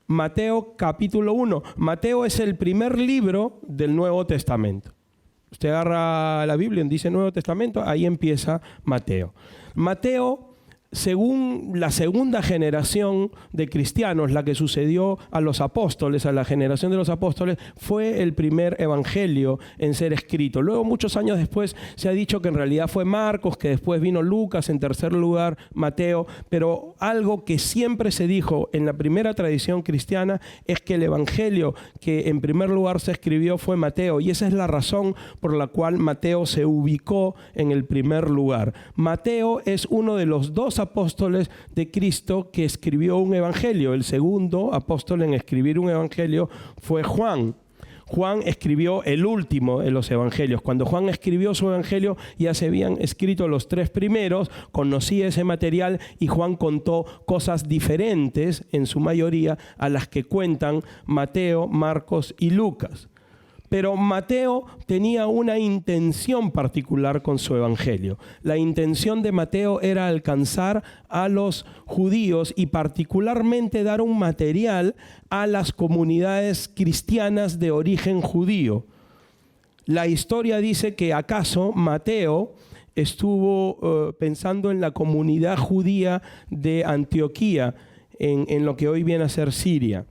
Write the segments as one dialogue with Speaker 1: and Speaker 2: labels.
Speaker 1: Mateo capítulo 1. Mateo es el primer libro del Nuevo Testamento. Usted agarra la Biblia y dice Nuevo Testamento, ahí empieza Mateo. Mateo, según la segunda generación de cristianos, la que sucedió a los apóstoles, a la generación de los apóstoles, fue el primer evangelio en ser escrito. Luego, muchos años después, se ha dicho que en realidad fue Marcos, que después vino Lucas, en tercer lugar Mateo, pero algo que siempre se dijo en la primera tradición cristiana es que el evangelio que en primer lugar se escribió fue Mateo, y esa es la razón por la cual Mateo se ubicó en el primer lugar. Mateo es uno de los dos apóstoles de Cristo que escribió un evangelio. El segundo apóstol en escribir un evangelio fue Juan. Juan escribió el último de los evangelios. Cuando Juan escribió su evangelio, ya se habían escrito los tres primeros, conocía ese material y Juan contó cosas diferentes, en su mayoría, a las que cuentan Mateo, Marcos y Lucas. Pero Mateo tenía una intención particular con su evangelio. La intención de Mateo era alcanzar a los judíos y particularmente dar un material a las comunidades cristianas de origen judío. La historia dice que acaso Mateo estuvo pensando en la comunidad judía de Antioquía, en lo que hoy viene a ser Siria.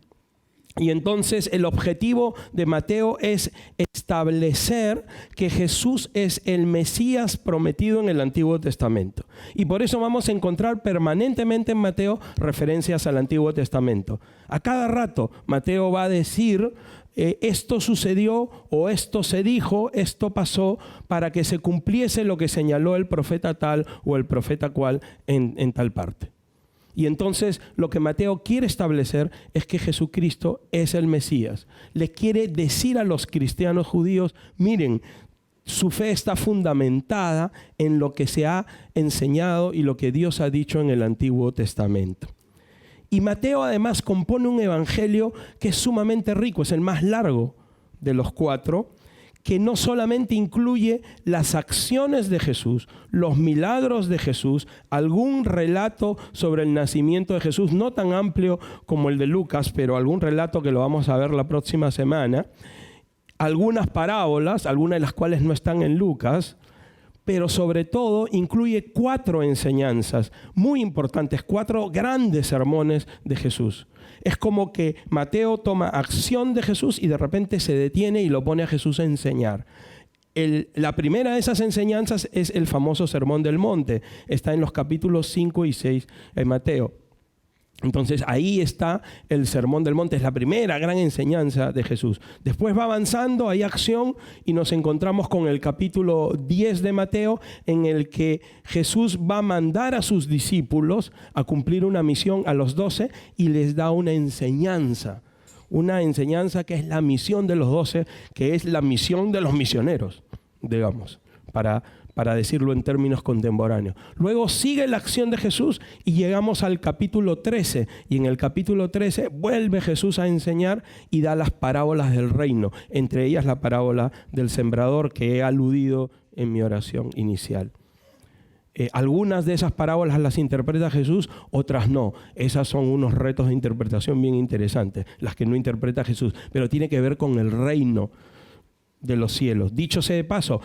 Speaker 1: Y entonces el objetivo de Mateo es establecer que Jesús es el Mesías prometido en el Antiguo Testamento. Y por eso vamos a encontrar permanentemente en Mateo referencias al Antiguo Testamento. A cada rato Mateo va a decir esto sucedió o esto se dijo, esto pasó para que se cumpliese lo que señaló el profeta tal o el profeta cual en tal parte. Y entonces lo que Mateo quiere establecer es que Jesucristo es el Mesías. Le quiere decir a los cristianos judíos, miren, su fe está fundamentada en lo que se ha enseñado y lo que Dios ha dicho en el Antiguo Testamento. Y Mateo además compone un evangelio que es sumamente rico, es el más largo de los cuatro, que no solamente incluye las acciones de Jesús, los milagros de Jesús, algún relato sobre el nacimiento de Jesús, no tan amplio como el de Lucas, pero algún relato que lo vamos a ver la próxima semana, algunas parábolas, algunas de las cuales no están en Lucas, pero sobre todo incluye 4 enseñanzas muy importantes, 4 grandes sermones de Jesús. Es como que Mateo toma acción de Jesús y de repente se detiene y lo pone a Jesús a enseñar. La primera de esas enseñanzas es el famoso Sermón del Monte. Está en los capítulos 5 y 6 de Mateo. Entonces ahí está el Sermón del Monte, es la primera gran enseñanza de Jesús. Después va avanzando, hay acción y nos encontramos con el capítulo 10 de Mateo, en el que Jesús va a mandar a sus discípulos a cumplir una misión a los 12 y les da una enseñanza que es la misión de los 12, que es la misión de los misioneros, digamos, para decirlo en términos contemporáneos. Luego sigue la acción de Jesús y llegamos al capítulo 13. Y en el capítulo 13 vuelve Jesús a enseñar y da las parábolas del reino. Entre ellas la parábola del sembrador que he aludido en mi oración inicial. Algunas de esas parábolas las interpreta Jesús, otras no. Esas son unos retos de interpretación bien interesantes, las que no interpreta Jesús. Pero tiene que ver con el reino de los cielos. Dicho sea de paso,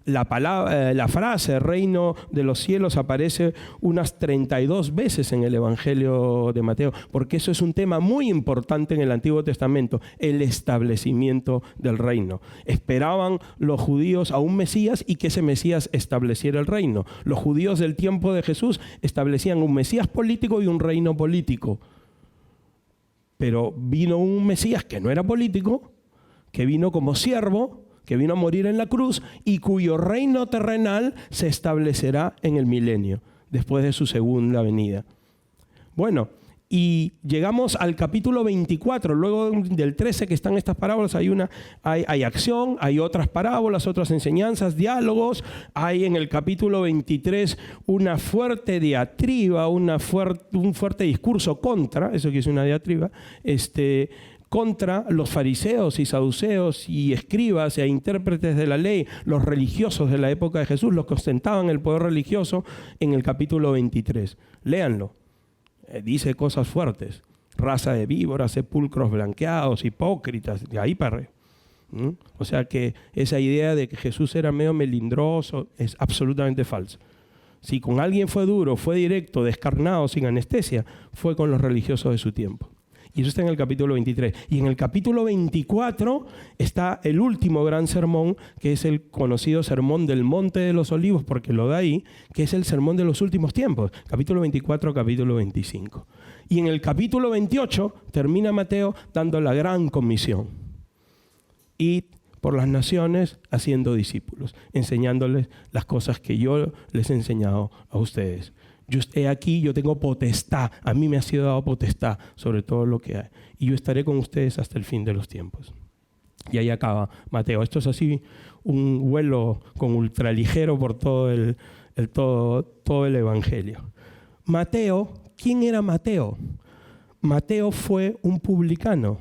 Speaker 1: la frase reino de los cielos aparece unas 32 veces en el Evangelio de Mateo, porque eso es un tema muy importante en el Antiguo Testamento, el establecimiento del reino. Esperaban los judíos a un Mesías y que ese Mesías estableciera el reino. Los judíos del tiempo de Jesús establecían un Mesías político y un reino político. Pero vino un Mesías que no era político, que vino como siervo, que vino a morir en la cruz y cuyo reino terrenal se establecerá en el milenio, después de su segunda venida. Bueno, y llegamos al capítulo 24, luego del 13 que están estas parábolas, hay acción, hay otras parábolas, otras enseñanzas, diálogos, hay en el capítulo 23 una fuerte diatriba, un fuerte discurso contra, eso que es una diatriba, contra los fariseos y saduceos y escribas e intérpretes de la ley, los religiosos de la época de Jesús, los que ostentaban el poder religioso, en el capítulo 23. Léanlo. Dice cosas fuertes. raza de víboras, sepulcros blanqueados, hipócritas, de ahí para arriba. O sea que esa idea de que Jesús era medio melindroso es absolutamente falsa. Si con alguien fue duro, fue directo, descarnado, sin anestesia, fue con los religiosos de su tiempo. Y eso está en el capítulo 23. Y en el capítulo 24 está el último gran sermón, que es el conocido sermón del Monte de los Olivos, porque lo da ahí, que es el sermón de los últimos tiempos. Capítulo 24, capítulo 25. Y en el capítulo 28 termina Mateo dando la gran comisión. Id por las naciones haciendo discípulos, enseñándoles las cosas que yo les he enseñado a ustedes. Yo estoy aquí, yo tengo potestad, a mí me ha sido dado potestad sobre todo lo que hay. Y yo estaré con ustedes hasta el fin de los tiempos. Y ahí acaba Mateo. Esto es así un vuelo con ultraligero por todo el Evangelio. Mateo, ¿quién era Mateo? Mateo fue un publicano.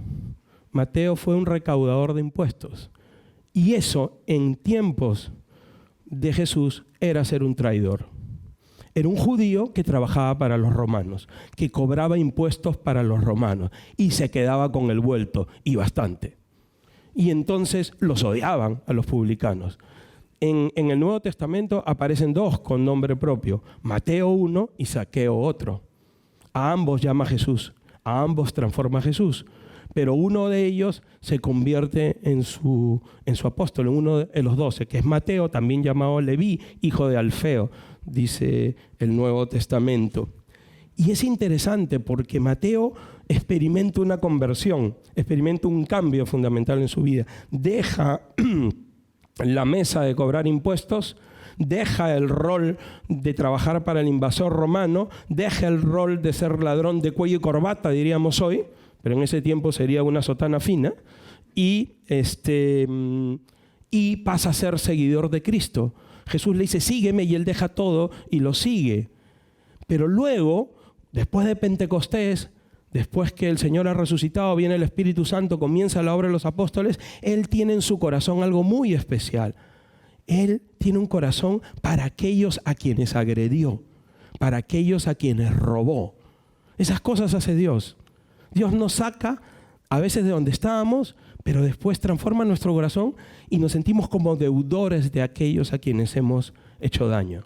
Speaker 1: Mateo fue un recaudador de impuestos. Y eso, en tiempos de Jesús, era ser un traidor. Era un judío que trabajaba para los romanos, que cobraba impuestos para los romanos y se quedaba con el vuelto, y bastante. Y entonces los odiaban a los publicanos. En el Nuevo Testamento aparecen dos con nombre propio, Mateo uno y Zaqueo otro. A ambos llama Jesús, a ambos transforma Jesús. Pero uno de ellos se convierte en su apóstol, en uno de los 12, que es Mateo, también llamado Leví, hijo de Alfeo, dice el Nuevo Testamento. Y es interesante porque Mateo experimenta una conversión, experimenta un cambio fundamental en su vida. Deja la mesa de cobrar impuestos, deja el rol de trabajar para el invasor romano, deja el rol de ser ladrón de cuello y corbata, diríamos hoy, pero en ese tiempo sería una sotana fina, y pasa a ser seguidor de Cristo. Jesús le dice, sígueme, y él deja todo y lo sigue. Pero luego, después de Pentecostés, después que el Señor ha resucitado, viene el Espíritu Santo, comienza la obra de los apóstoles, él tiene en su corazón algo muy especial. Él tiene un corazón para aquellos a quienes agredió, para aquellos a quienes robó. Esas cosas hace Dios. Dios nos saca a veces de donde estábamos, pero después transforma nuestro corazón y nos sentimos como deudores de aquellos a quienes hemos hecho daño.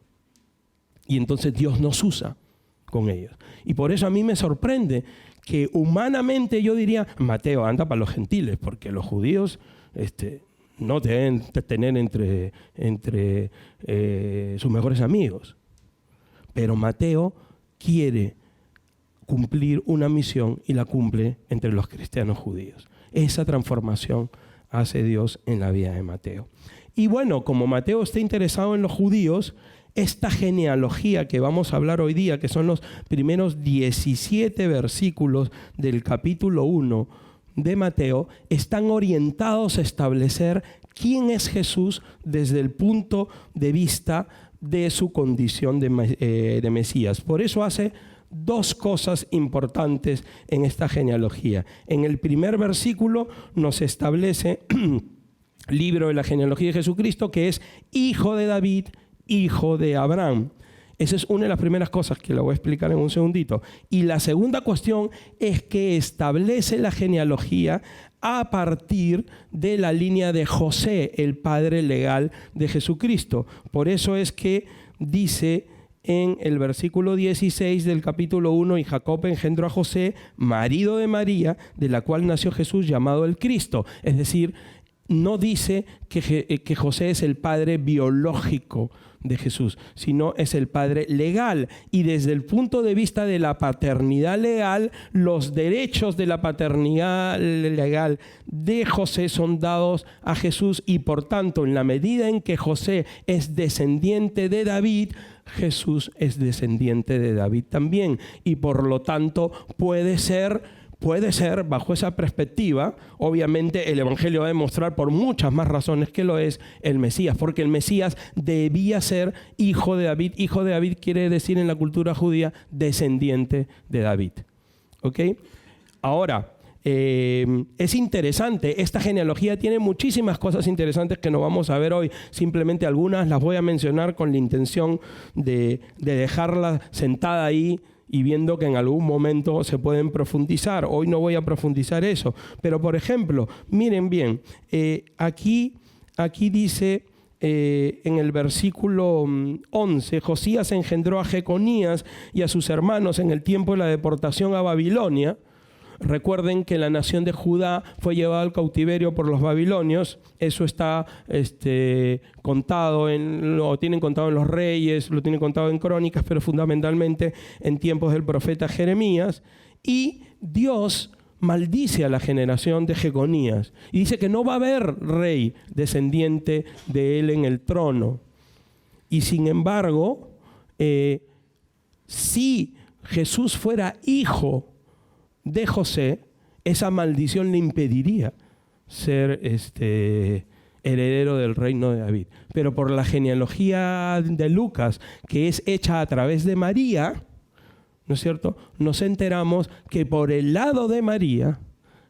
Speaker 1: Y entonces Dios nos usa con ellos. Y por eso a mí me sorprende que humanamente yo diría, Mateo, anda para los gentiles, porque los judíos no te deben tener entre sus mejores amigos. Pero Mateo quiere cumplir una misión y la cumple entre los cristianos judíos. Esa transformación hace Dios en la vida de Mateo. Y bueno, como Mateo está interesado en los judíos, esta genealogía que vamos a hablar hoy día, que son los primeros 17 versículos del capítulo 1 de Mateo, están orientados a establecer quién es Jesús desde el punto de vista de su condición de Mesías. Por eso hace dos cosas importantes en esta genealogía. En el primer versículo nos establece libro de la genealogía de Jesucristo, que es hijo de David, hijo de Abraham. Esa es una de las primeras cosas que la voy a explicar en un segundito. Y la segunda cuestión es que establece la genealogía a partir de la línea de José, el padre legal de Jesucristo. Por eso es que dice en el versículo 16 del capítulo 1, y Jacob engendró a José, marido de María, de la cual nació Jesús llamado el Cristo. Es decir, no dice que José es el padre biológico de Jesús, sino es el padre legal. Y desde el punto de vista de la paternidad legal, los derechos de la paternidad legal de José son dados a Jesús, y por tanto, en la medida en que José es descendiente de David, Jesús es descendiente de David también. Y por lo tanto puede ser, bajo esa perspectiva, obviamente el Evangelio va a demostrar por muchas más razones que lo es el Mesías, porque el Mesías debía ser hijo de David. Hijo de David quiere decir en la cultura judía descendiente de David. ¿Ok? Ahora, es interesante, esta genealogía tiene muchísimas cosas interesantes que no vamos a ver hoy. Simplemente algunas las voy a mencionar con la intención de dejarla sentada ahí y viendo que en algún momento se pueden profundizar. Hoy no voy a profundizar eso. Pero, por ejemplo, miren bien, aquí dice en el versículo 11, Josías engendró a Jeconías y a sus hermanos en el tiempo de la deportación a Babilonia. Recuerden que la nación de Judá fue llevada al cautiverio por los babilonios. Eso está contado, lo tienen contado en los Reyes, lo tienen contado en Crónicas, pero fundamentalmente en tiempos del profeta Jeremías. Y Dios maldice a la generación de Jeconías y dice que no va a haber rey descendiente de él en el trono. Y sin embargo, si Jesús fuera hijo de José, esa maldición le impediría ser heredero del reino de David. Pero por la genealogía de Lucas, que es hecha a través de María, ¿no es cierto?, nos enteramos que por el lado de María,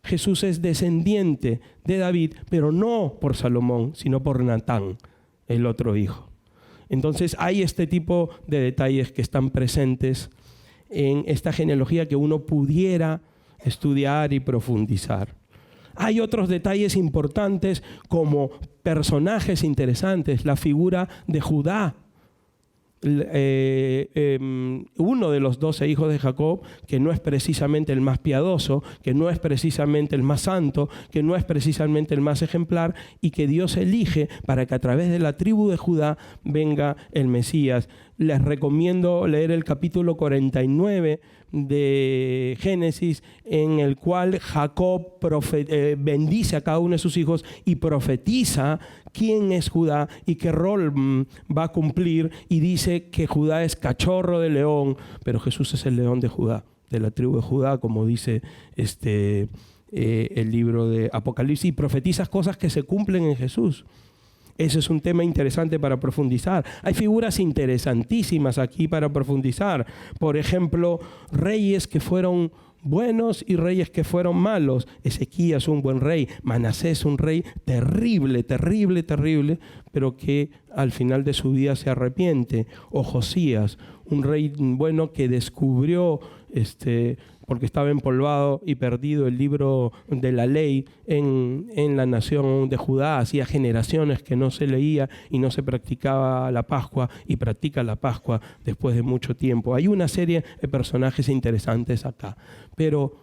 Speaker 1: Jesús es descendiente de David, pero no por Salomón, sino por Natán, el otro hijo. Entonces hay este tipo de detalles que están presentes en esta genealogía que uno pudiera estudiar y profundizar. Hay otros detalles importantes como personajes interesantes, la figura de Judá, uno de los 12 hijos de Jacob, que no es precisamente el más piadoso, que no es precisamente el más santo, que no es precisamente el más ejemplar, y que Dios elige para que a través de la tribu de Judá venga el Mesías. Les recomiendo leer el capítulo 49 de Génesis, en el cual Jacob bendice a cada uno de sus hijos y profetiza quién es Judá y qué rol va a cumplir, y dice que Judá es cachorro de león, pero Jesús es el león de Judá, de la tribu de Judá, como dice el libro de Apocalipsis, y profetiza cosas que se cumplen en Jesús. Ese es un tema interesante para profundizar. Hay figuras interesantísimas aquí para profundizar. Por ejemplo, reyes que fueron buenos y reyes que fueron malos. Ezequías, un buen rey. Manasés, un rey terrible, terrible, terrible, pero que al final de su vida se arrepiente. O Josías, un rey bueno que descubrió, porque estaba empolvado y perdido, el libro de la ley en la nación de Judá. Hacía generaciones que no se leía y no se practicaba la Pascua, y practica la Pascua después de mucho tiempo. Hay una serie de personajes interesantes acá, pero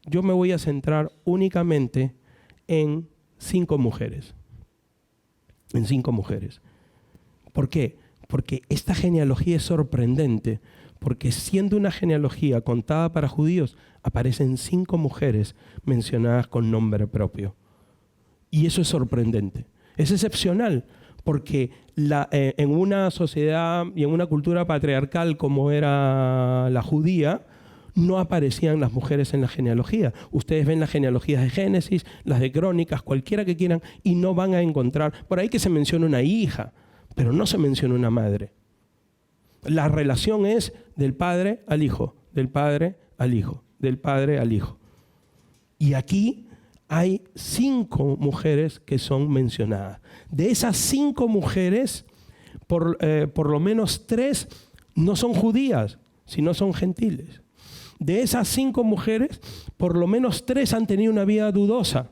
Speaker 1: yo me voy a centrar únicamente en 5 mujeres. En 5 mujeres. ¿Por qué? Porque esta genealogía es sorprendente. Porque siendo una genealogía contada para judíos, aparecen 5 mujeres mencionadas con nombre propio. Y eso es sorprendente. Es excepcional, porque en una sociedad y en una cultura patriarcal como era la judía, no aparecían las mujeres en la genealogía. Ustedes ven las genealogías de Génesis, las de Crónicas, cualquiera que quieran, y no van a encontrar. Por ahí que se menciona una hija, pero no se menciona una madre. La relación es del padre al hijo, del padre al hijo, del padre al hijo. Y aquí hay 5 mujeres que son mencionadas. De esas 5 mujeres, por lo menos 3 no son judías, sino son gentiles. De esas 5 mujeres, por lo menos 3 han tenido una vida dudosa.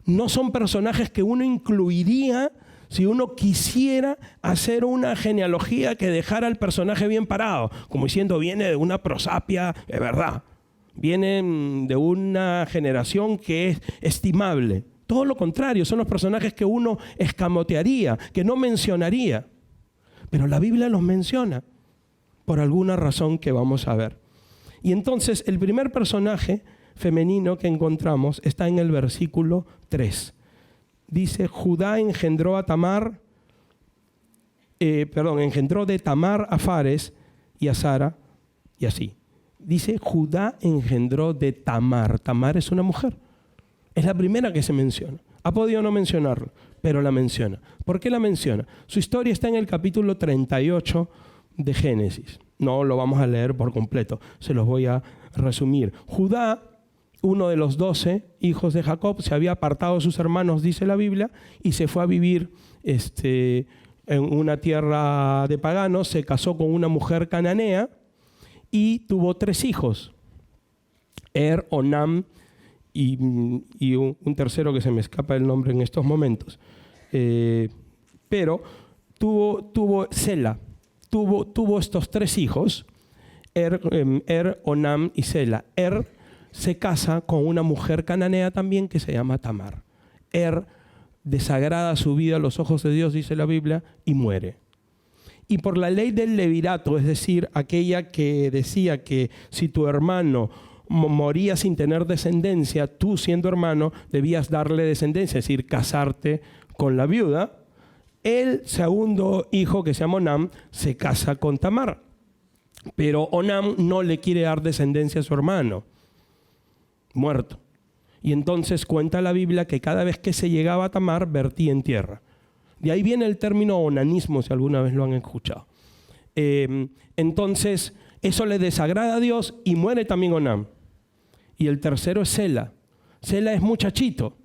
Speaker 1: No son personajes que uno incluiría si uno quisiera hacer una genealogía que dejara al personaje bien parado, como diciendo, viene de una prosapia de verdad, viene de una generación que es estimable. Todo lo contrario, son los personajes que uno escamotearía, que no mencionaría. Pero la Biblia los menciona por alguna razón que vamos a ver. Y entonces el primer personaje femenino que encontramos está en el versículo 3. Dice, Judá engendró engendró de Tamar a Fares y a Sara, y así. Dice, Judá engendró de Tamar. Tamar es una mujer. Es la primera que se menciona. Ha podido no mencionarlo, pero la menciona. ¿Por qué la menciona? Su historia está en el capítulo 38 de Génesis. No lo vamos a leer por completo, se los voy a resumir. Judá, uno de los 12 hijos de Jacob, se había apartado de sus hermanos, dice la Biblia, y se fue a vivir en una tierra de paganos. Se casó con una mujer cananea y tuvo 3 hijos, Onam y un tercero que se me escapa el nombre en estos momentos. Pero tuvo Sela, tuvo estos 3 hijos, Onam y Sela. Se casa con una mujer cananea también que se llama Tamar. Desagrada su vida a los ojos de Dios, dice la Biblia, y muere. Y por la ley del levirato, es decir, aquella que decía que si tu hermano moría sin tener descendencia, tú siendo hermano debías darle descendencia, es decir, casarte con la viuda, el segundo hijo, que se llama Onam, se casa con Tamar. Pero Onam no le quiere dar descendencia a su hermano, muerto. Y entonces cuenta la Biblia que cada vez que se llegaba a Tamar, vertía en tierra. De ahí viene el término onanismo, si alguna vez lo han escuchado. Entonces, eso le desagrada a Dios y muere también Onam. Y el tercero es Sela. Sela es muchachito.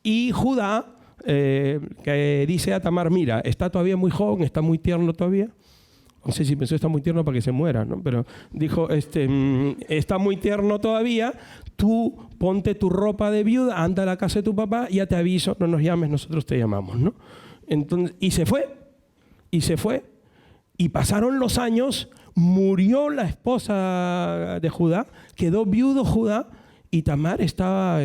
Speaker 1: Y Judá, que dice a Tamar, mira, está todavía muy joven, está muy tierno todavía. No sé si pensó está muy tierno para que se muera, ¿no? Pero dijo, está muy tierno todavía, tú ponte tu ropa de viuda, anda a la casa de tu papá, ya te aviso, no nos llames, nosotros te llamamos, ¿no? Entonces, y se fue, y pasaron los años, murió la esposa de Judá, quedó viudo Judá, y Tamar estaba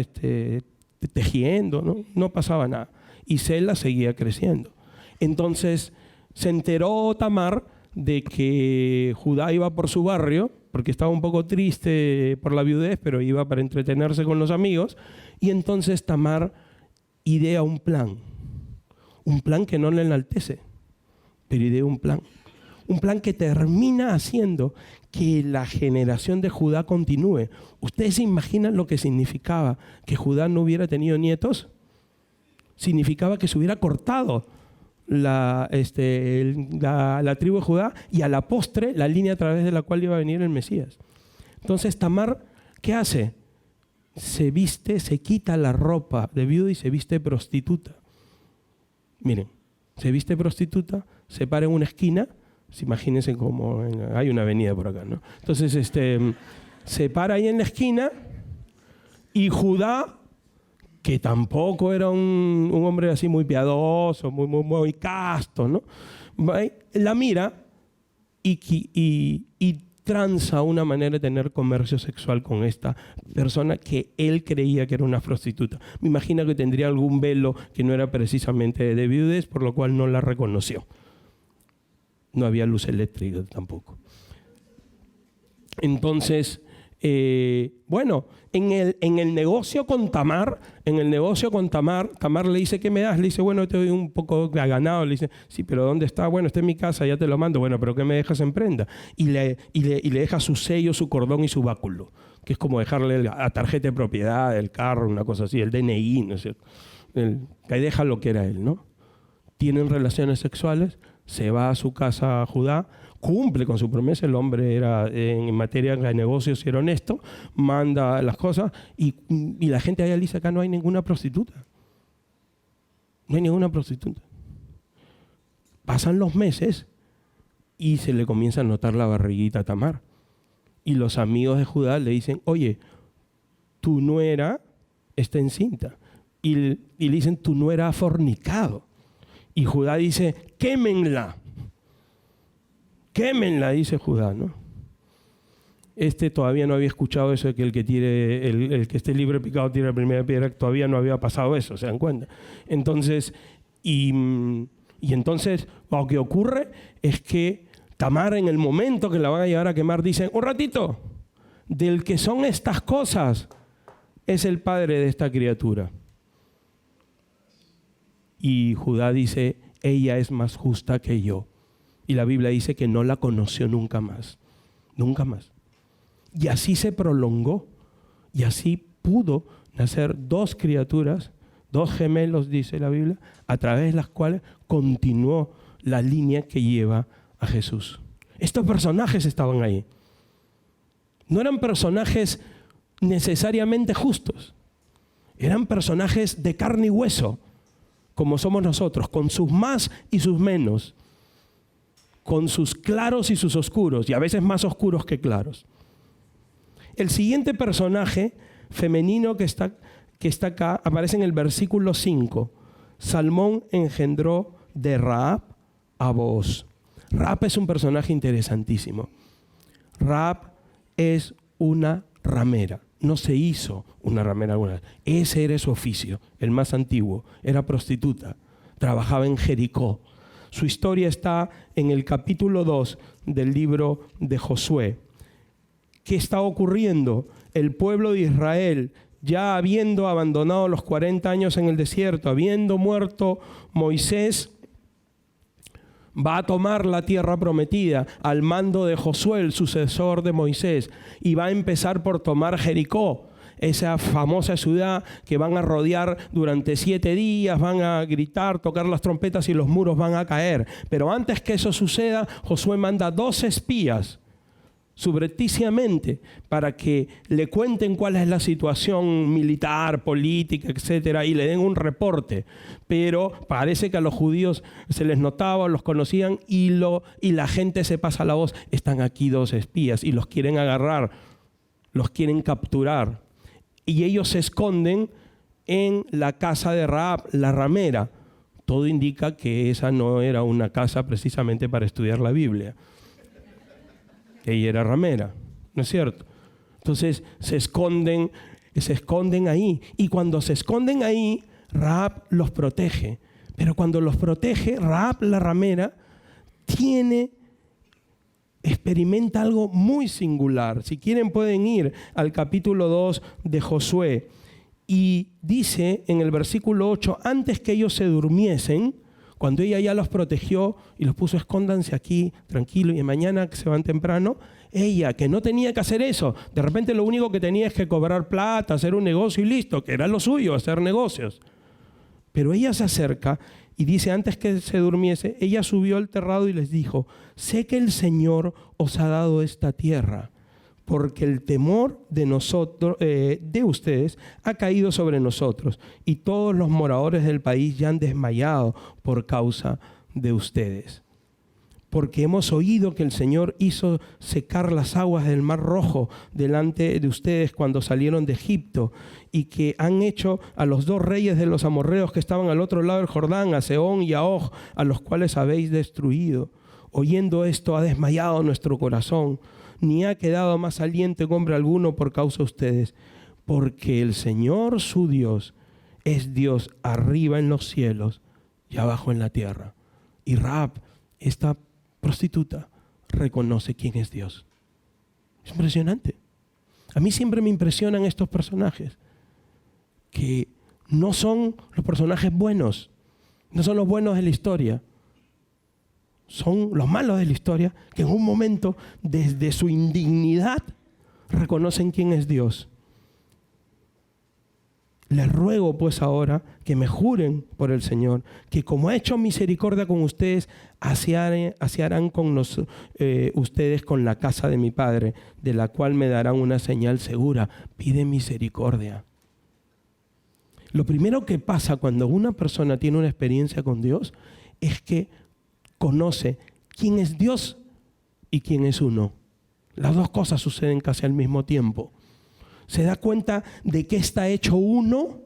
Speaker 1: tejiendo, ¿no? No pasaba nada. Y Sela seguía creciendo. Entonces se enteró Tamar de que Judá iba por su barrio, porque estaba un poco triste por la viudez, pero iba para entretenerse con los amigos, y entonces Tamar idea un plan que no le enaltece, pero idea un plan que termina haciendo que la generación de Judá continúe. ¿Ustedes se imaginan lo que significaba que Judá no hubiera tenido nietos? Significaba que se hubiera cortado la tribu de Judá y a la postre la línea a través de la cual iba a venir el Mesías. Entonces Tamar, ¿qué hace? Se viste, se quita la ropa de viuda y se viste prostituta. Miren, se viste prostituta, se para en una esquina, imagínense como hay una avenida por acá, ¿no? Entonces se para ahí en la esquina y Judá, que tampoco era un hombre así muy piadoso, muy casto, ¿no? La mira y tranza una manera de tener comercio sexual con esta persona que él creía que era una prostituta. Me imagino que tendría algún velo que no era precisamente de viudez, por lo cual no la reconoció. No había luz eléctrica tampoco. Entonces, en el negocio con Tamar, Tamar le dice, ¿qué me das? Le dice, bueno, te doy un poco de ganado. Le dice, sí, pero ¿dónde está? Bueno, está en mi casa, ya te lo mando. Bueno, pero ¿qué me dejas en prenda? Y le deja su sello, su cordón y su báculo, que es como dejarle la tarjeta de propiedad del carro, una cosa así, el DNI, ¿no es cierto? Ahí deja lo que era él, ¿no? Tienen relaciones sexuales, se va a su casa Judá, cumple con su promesa, el hombre era en materia de negocios era honesto, manda las cosas y la gente allá dice, acá no hay ninguna prostituta. No hay ninguna prostituta. Pasan los meses y se le comienza a notar la barriguita a Tamar. Y los amigos de Judá le dicen, oye, tu nuera está encinta. Y le dicen, tu nuera ha fornicado. Y Judá dice, quémenla. Quémenla, dice Judá, ¿no? Todavía no había escuchado eso de que el que esté libre de pecado tire la primera piedra, todavía no había pasado eso, ¿se dan cuenta? Entonces, y entonces lo que ocurre es que Tamar, en el momento que la van a llevar a quemar, dice, un ratito, del que son estas cosas es el padre de esta criatura. Y Judá dice, ella es más justa que yo. Y la Biblia dice que no la conoció nunca más. Nunca más. Y así se prolongó. Y así pudo nacer 2 criaturas, 2 gemelos, dice la Biblia, a través de las cuales continuó la línea que lleva a Jesús. Estos personajes estaban ahí. No eran personajes necesariamente justos. Eran personajes de carne y hueso, como somos nosotros, con sus más y sus menos. con sus claros y sus oscuros, y a veces más oscuros que claros. El siguiente personaje femenino que está acá aparece en el versículo 5. Salmón engendró de Rahab a Booz. Rahab es un personaje interesantísimo. Rahab es una ramera. No se hizo una ramera alguna vez. Ese era su oficio, el más antiguo. Era prostituta. Trabajaba en Jericó. Su historia está en el capítulo 2 del libro de Josué. ¿Qué está ocurriendo? El pueblo de Israel, ya habiendo abandonado los 40 años en el desierto, habiendo muerto Moisés, va a tomar la tierra prometida al mando de Josué, el sucesor de Moisés, y va a empezar por tomar Jericó, esa famosa ciudad que van a rodear durante 7 días, van a gritar, tocar las trompetas y los muros van a caer. Pero antes que eso suceda, Josué manda 2 espías subrepticiamente para que le cuenten cuál es la situación militar, política, etcétera, y le den un reporte. Pero parece que a los judíos se les notaba, los conocían y la gente se pasa la voz. Están aquí 2 espías y los quieren agarrar, los quieren capturar. Y ellos se esconden en la casa de Rahab, la ramera. Todo indica que esa no era una casa precisamente para estudiar la Biblia. Ella era ramera, ¿no es cierto? Entonces se esconden ahí. Y cuando se esconden ahí, Rahab los protege. Pero cuando los protege, Rahab, la ramera, experimenta algo muy singular. Si quieren pueden ir al capítulo 2 de Josué. Y dice en el versículo 8, antes que ellos se durmiesen, cuando ella ya los protegió y los puso, escóndanse aquí, tranquilo, y mañana que se van temprano, ella, que no tenía que hacer eso, de repente lo único que tenía es que cobrar plata, hacer un negocio y listo, que era lo suyo, hacer negocios. Pero ella se acerca y dice, antes que se durmiese, ella subió al terrado y les dijo, sé que el Señor os ha dado esta tierra, porque el temor de nosotros, de ustedes, ha caído sobre nosotros, y todos los moradores del país ya han desmayado por causa de ustedes. Porque hemos oído que el Señor hizo secar las aguas del Mar Rojo delante de ustedes cuando salieron de Egipto, y que han hecho a los 2 reyes de los amorreos que estaban al otro lado del Jordán, a Sehón y a Og, a los cuales habéis destruido. Oyendo esto, ha desmayado nuestro corazón, ni ha quedado más aliento en hombre alguno por causa de ustedes, porque el Señor su Dios es Dios arriba en los cielos y abajo en la tierra. Y Rahab, esta prostituta, reconoce quién es Dios. Es impresionante. A mí siempre me impresionan estos personajes, que no son los personajes buenos, no son los buenos de la historia, son los malos de la historia, que en un momento, desde su indignidad, reconocen quién es Dios. Les ruego pues ahora que me juren por el Señor, que como ha hecho misericordia con ustedes, así harán con ustedes con la casa de mi Padre, de la cual me darán una señal segura. Pide misericordia. Lo primero que pasa cuando una persona tiene una experiencia con Dios es que conoce quién es Dios y quién es uno. Las 2 cosas suceden casi al mismo tiempo. Se da cuenta de qué está hecho uno,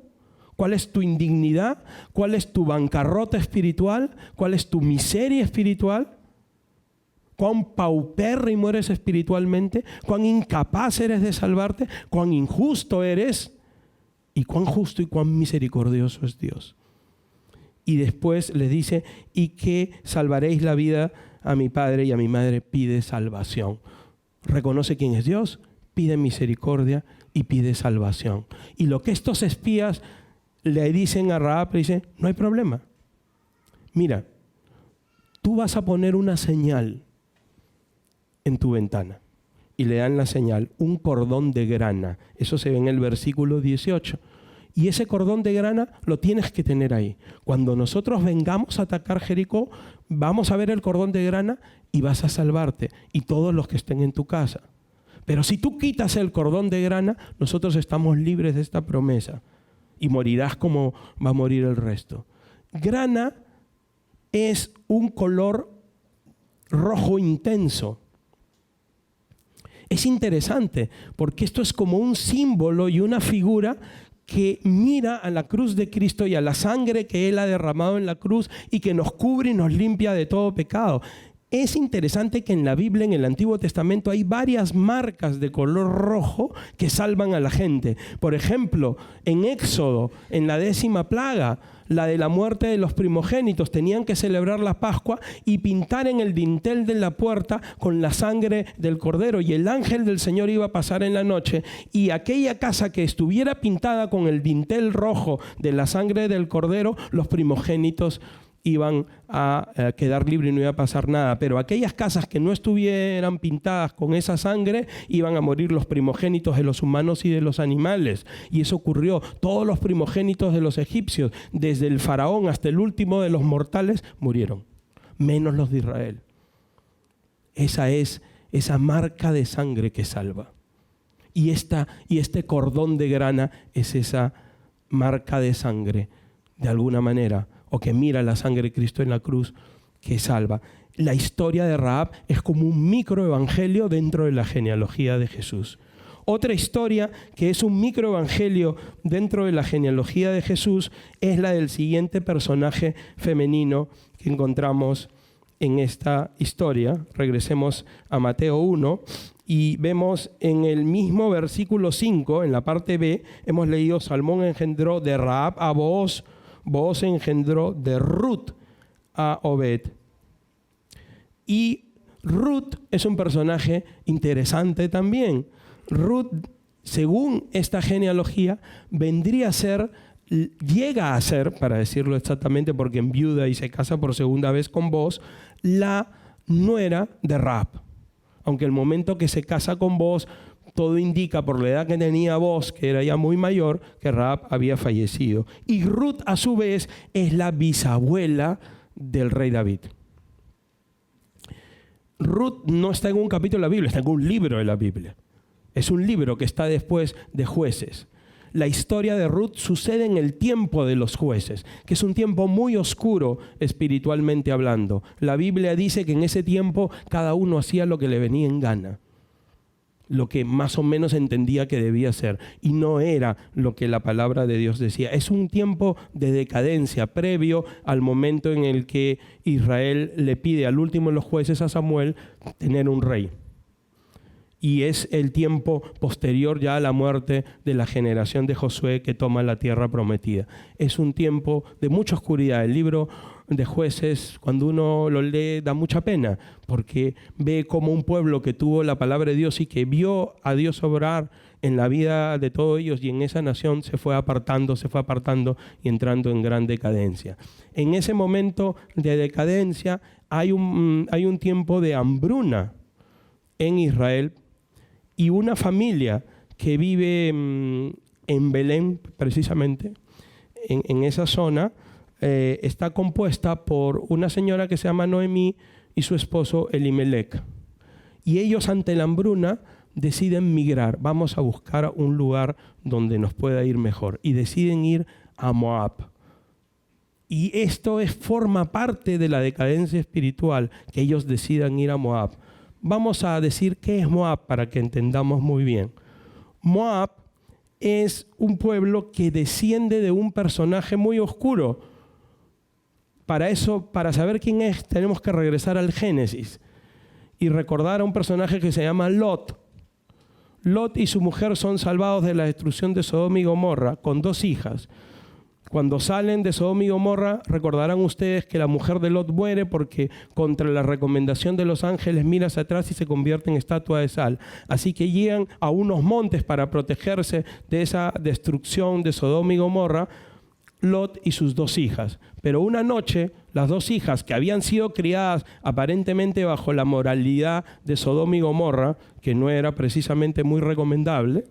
Speaker 1: cuál es tu indignidad, cuál es tu bancarrota espiritual, cuál es tu miseria espiritual, cuán paupérrimo eres espiritualmente, cuán incapaz eres de salvarte, cuán injusto eres y cuán justo y cuán misericordioso es Dios. Y después les dice, y que salvaréis la vida a mi padre y a mi madre. Pide salvación. Reconoce quién es Dios, pide misericordia y pide salvación. Y lo que estos espías le dicen a Rahab, le dicen, no hay problema. Mira, tú vas a poner una señal en tu ventana. Y le dan la señal, un cordón de grana. Eso se ve en el versículo 18. Y ese cordón de grana lo tienes que tener ahí. Cuando nosotros vengamos a atacar Jericó, vamos a ver el cordón de grana y vas a salvarte. Y todos los que estén en tu casa. Pero si tú quitas el cordón de grana, nosotros estamos libres de esta promesa. Y morirás como va a morir el resto. Grana es un color rojo intenso. Es interesante porque esto es como un símbolo y una figura que mira a la cruz de Cristo y a la sangre que Él ha derramado en la cruz y que nos cubre y nos limpia de todo pecado. Es interesante que en la Biblia, en el Antiguo Testamento, hay varias marcas de color rojo que salvan a la gente. Por ejemplo, en Éxodo, en la 10ª plaga, la de la muerte de los primogénitos, tenían que celebrar la Pascua y pintar en el dintel de la puerta con la sangre del cordero. Y el ángel del Señor iba a pasar en la noche y aquella casa que estuviera pintada con el dintel rojo de la sangre del cordero, los primogénitos iban a quedar libres y no iba a pasar nada. Pero aquellas casas que no estuvieran pintadas con esa sangre, iban a morir los primogénitos de los humanos y de los animales. Y eso ocurrió. Todos los primogénitos de los egipcios, desde el faraón hasta el último de los mortales, murieron. Menos los de Israel. Esa es esa marca de sangre que salva. Y este cordón de grana es esa marca de sangre, de alguna manera, o que mira la sangre de Cristo en la cruz, que salva. La historia de Rahab es como un microevangelio dentro de la genealogía de Jesús. Otra historia que es un microevangelio dentro de la genealogía de Jesús es la del siguiente personaje femenino que encontramos en esta historia. Regresemos a Mateo 1 y vemos en el mismo versículo 5, en la parte B, hemos leído: Salmón engendró de Rahab a Booz, Booz engendró de Ruth a Obed. Y Ruth es un personaje interesante también. Ruth, según esta genealogía, llega a ser, para decirlo exactamente, porque enviuda y se casa por segunda vez con Booz, la nuera de Rahab. Aunque el momento que se casa con Booz, todo indica, por la edad que tenía Booz, que era ya muy mayor, que Rahab había fallecido. Y Ruth, a su vez, es la bisabuela del rey David. Ruth no está en un capítulo de la Biblia, está en un libro de la Biblia. Es un libro que está después de Jueces. La historia de Ruth sucede en el tiempo de los jueces, que es un tiempo muy oscuro espiritualmente hablando. La Biblia dice que en ese tiempo cada uno hacía lo que le venía en gana, lo que más o menos entendía que debía ser, y no era lo que la palabra de Dios decía. Es un tiempo de decadencia previo al momento en el que Israel le pide al último de los jueces, a Samuel, tener un rey. Y es el tiempo posterior ya a la muerte de la generación de Josué que toma la tierra prometida. Es un tiempo de mucha oscuridad. El libro de Jueces, cuando uno lo lee, da mucha pena, porque ve como un pueblo que tuvo la palabra de Dios y que vio a Dios obrar en la vida de todos ellos y en esa nación se fue apartando y entrando en gran decadencia. En ese momento de decadencia hay un tiempo de hambruna en Israel, y una familia que vive en Belén, precisamente, en esa zona, está compuesta por una señora que se llama Noemí y su esposo Elimelec. Y ellos, ante la hambruna, deciden migrar. Vamos a buscar un lugar donde nos pueda ir mejor. Y deciden ir a Moab. Y esto forma parte de la decadencia espiritual, que ellos decidan ir a Moab. Vamos a decir qué es Moab para que entendamos muy bien. Moab es un pueblo que desciende de un personaje muy oscuro. Para eso, para saber quién es, tenemos que regresar al Génesis y recordar a un personaje que se llama Lot. Lot y su mujer son salvados de la destrucción de Sodoma y Gomorra con 2 hijas. Cuando salen de Sodoma y Gomorra, recordarán ustedes que la mujer de Lot muere porque contra la recomendación de los ángeles mira hacia atrás y se convierte en estatua de sal. Así que llegan a unos montes para protegerse de esa destrucción de Sodoma y Gomorra, Lot y sus 2 hijas. Pero una noche, las 2 hijas que habían sido criadas aparentemente bajo la moralidad de Sodoma y Gomorra, que no era precisamente muy recomendable,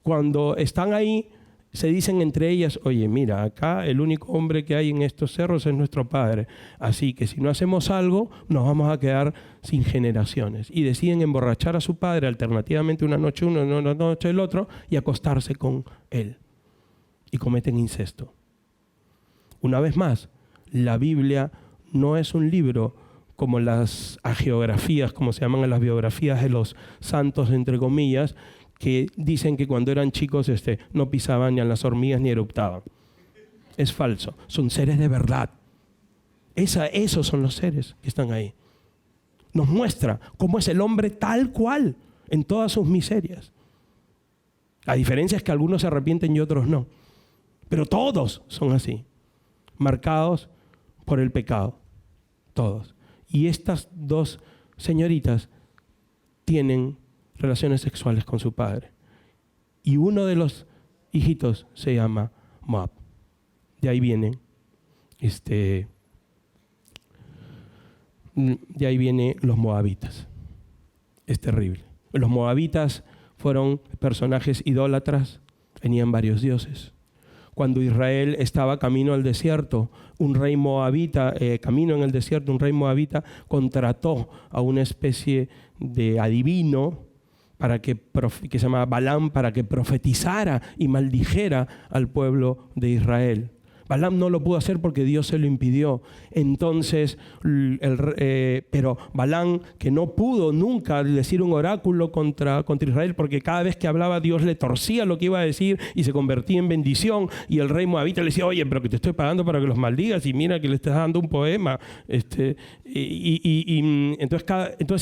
Speaker 1: cuando están ahí, se dicen entre ellas: oye, mira, acá el único hombre que hay en estos cerros es nuestro padre. Así que si no hacemos algo, nos vamos a quedar sin generaciones. Y deciden emborrachar a su padre, alternativamente una noche uno, una noche el otro, y acostarse con él. Y cometen incesto. Una vez más, la Biblia no es un libro como las hagiografías, como se llaman las biografías de los santos, entre comillas, que dicen que cuando eran chicos no pisaban ni a las hormigas ni eruptaban. Es falso, son seres de verdad. Esos son los seres que están ahí. Nos muestra cómo es el hombre tal cual, en todas sus miserias. La diferencia es que algunos se arrepienten y otros no. Pero todos son así, marcados por el pecado. Todos. Y estas dos señoritas tienen relaciones sexuales con su padre. Y uno de los hijitos se llama Moab. De ahí vienen los moabitas. Es terrible. Los moabitas fueron personajes idólatras, tenían varios dioses. Cuando Israel estaba camino al desierto, un rey moabita, camino en el desierto, un rey moabita contrató a una especie de adivino que se llama Balaam, para que profetizara y maldijera al pueblo de Israel. Balaam no lo pudo hacer porque Dios se lo impidió. Entonces, pero Balaam, que no pudo nunca decir un oráculo contra Israel, porque cada vez que hablaba Dios le torcía lo que iba a decir y se convertía en bendición, y el rey moabita le decía, oye, pero que te estoy pagando para que los maldigas y mira que le estás dando un poema. Entonces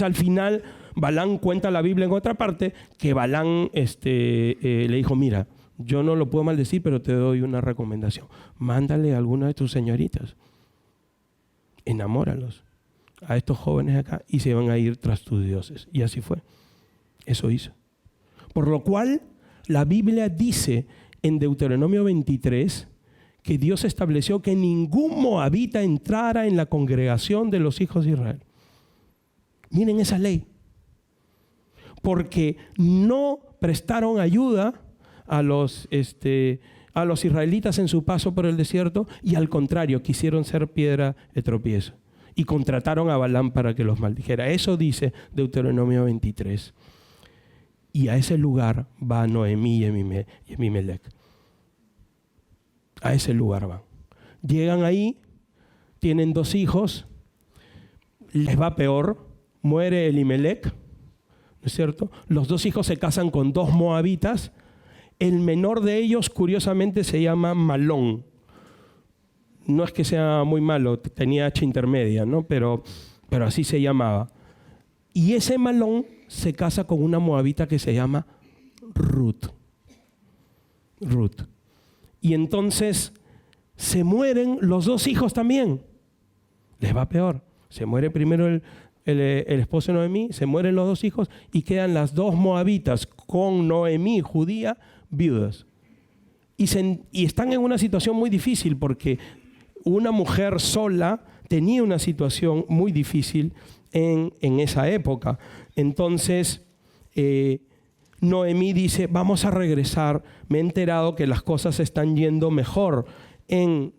Speaker 1: al final Balaam cuenta la Biblia en otra parte que Balaam le dijo, mira, yo no lo puedo maldecir, pero te doy una recomendación. Mándale a alguna de tus señoritas. Enamóralos a estos jóvenes acá y se van a ir tras tus dioses. Y así fue. Eso hizo. Por lo cual, la Biblia dice en Deuteronomio 23 que Dios estableció que ningún moabita entrara en la congregación de los hijos de Israel. Miren esa ley. Porque no prestaron ayuda a los israelitas en su paso por el desierto, y al contrario, quisieron ser piedra de tropiezo y contrataron a Balaam para que los maldijera. Eso dice Deuteronomio 23. Y a ese lugar va Noemí y Elimelec. A ese lugar van. Llegan ahí, tienen 2 hijos, les va peor, muere Elimelec, ¿no es cierto? Los 2 hijos se casan con 2 moabitas. El menor de ellos, curiosamente, se llama Malón. No es que sea muy malo, tenía H intermedia, ¿no? Pero así se llamaba. Y ese Malón se casa con una moabita que se llama Ruth. Y entonces se mueren los 2 hijos también. Les va peor. Se muere primero el esposo de Noemí, se mueren los 2 hijos y quedan las 2 moabitas con Noemí, judía, viudas. Y están en una situación muy difícil porque una mujer sola tenía una situación muy difícil en esa época. Entonces, Noemí dice, vamos a regresar. Me he enterado que las cosas están yendo mejor en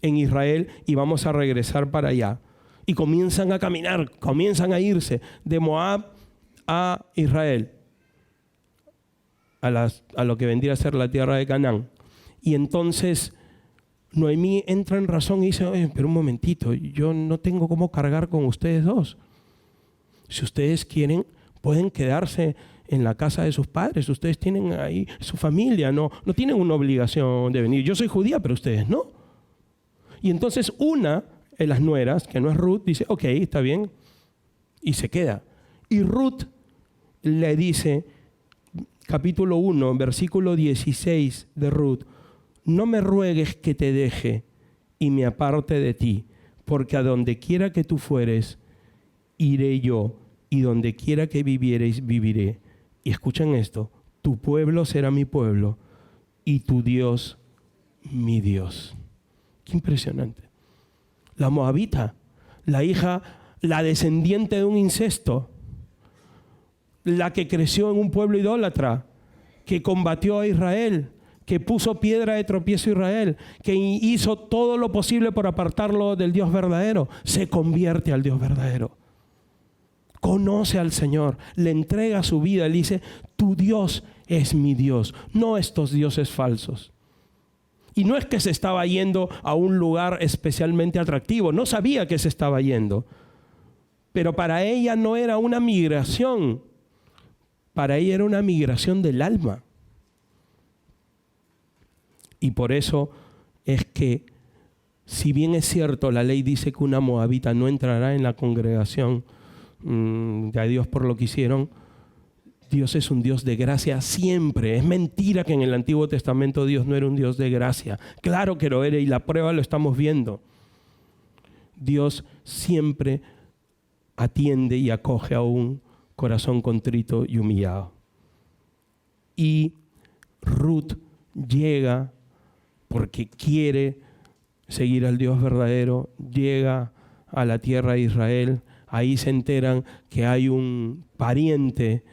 Speaker 1: Israel y vamos a regresar para allá. Y comienzan a caminar, comienzan a irse de Moab a Israel, a lo que vendría a ser la tierra de Canaán. Y entonces Noemí entra en razón y dice, oye, pero un momentito, yo no tengo cómo cargar con ustedes 2. Si ustedes quieren, pueden quedarse en la casa de sus padres. Ustedes tienen ahí su familia, no tienen una obligación de venir. Yo soy judía, pero ustedes no. Y entonces una de las nueras, que no es Ruth, dice, ok, está bien, y se queda. Y Ruth le dice, capítulo 1, versículo 16 de Ruth, no me ruegues que te deje y me aparte de ti, porque a donde quiera que tú fueres, iré yo, y donde quiera que viviereis, viviré. Y escuchen esto, tu pueblo será mi pueblo, y tu Dios, mi Dios. Qué impresionante. La moabita, la descendiente de un incesto, la que creció en un pueblo idólatra, que combatió a Israel, que puso piedra de tropiezo a Israel, que hizo todo lo posible por apartarlo del Dios verdadero, se convierte al Dios verdadero. Conoce al Señor, le entrega su vida, le dice, tu Dios es mi Dios, no estos dioses falsos. Y no es que se estaba yendo a un lugar especialmente atractivo, no sabía que se estaba yendo. Pero para ella no era una migración, para ella era una migración del alma. Y por eso es que, si bien es cierto, la ley dice que una moabita no entrará en la congregación de a Dios por lo que hicieron, Dios es un Dios de gracia siempre. Es mentira que en el Antiguo Testamento Dios no era un Dios de gracia. Claro que lo era y la prueba lo estamos viendo. Dios siempre atiende y acoge a un corazón contrito y humillado. Y Ruth llega porque quiere seguir al Dios verdadero, llega a la tierra de Israel. Ahí se enteran que hay un pariente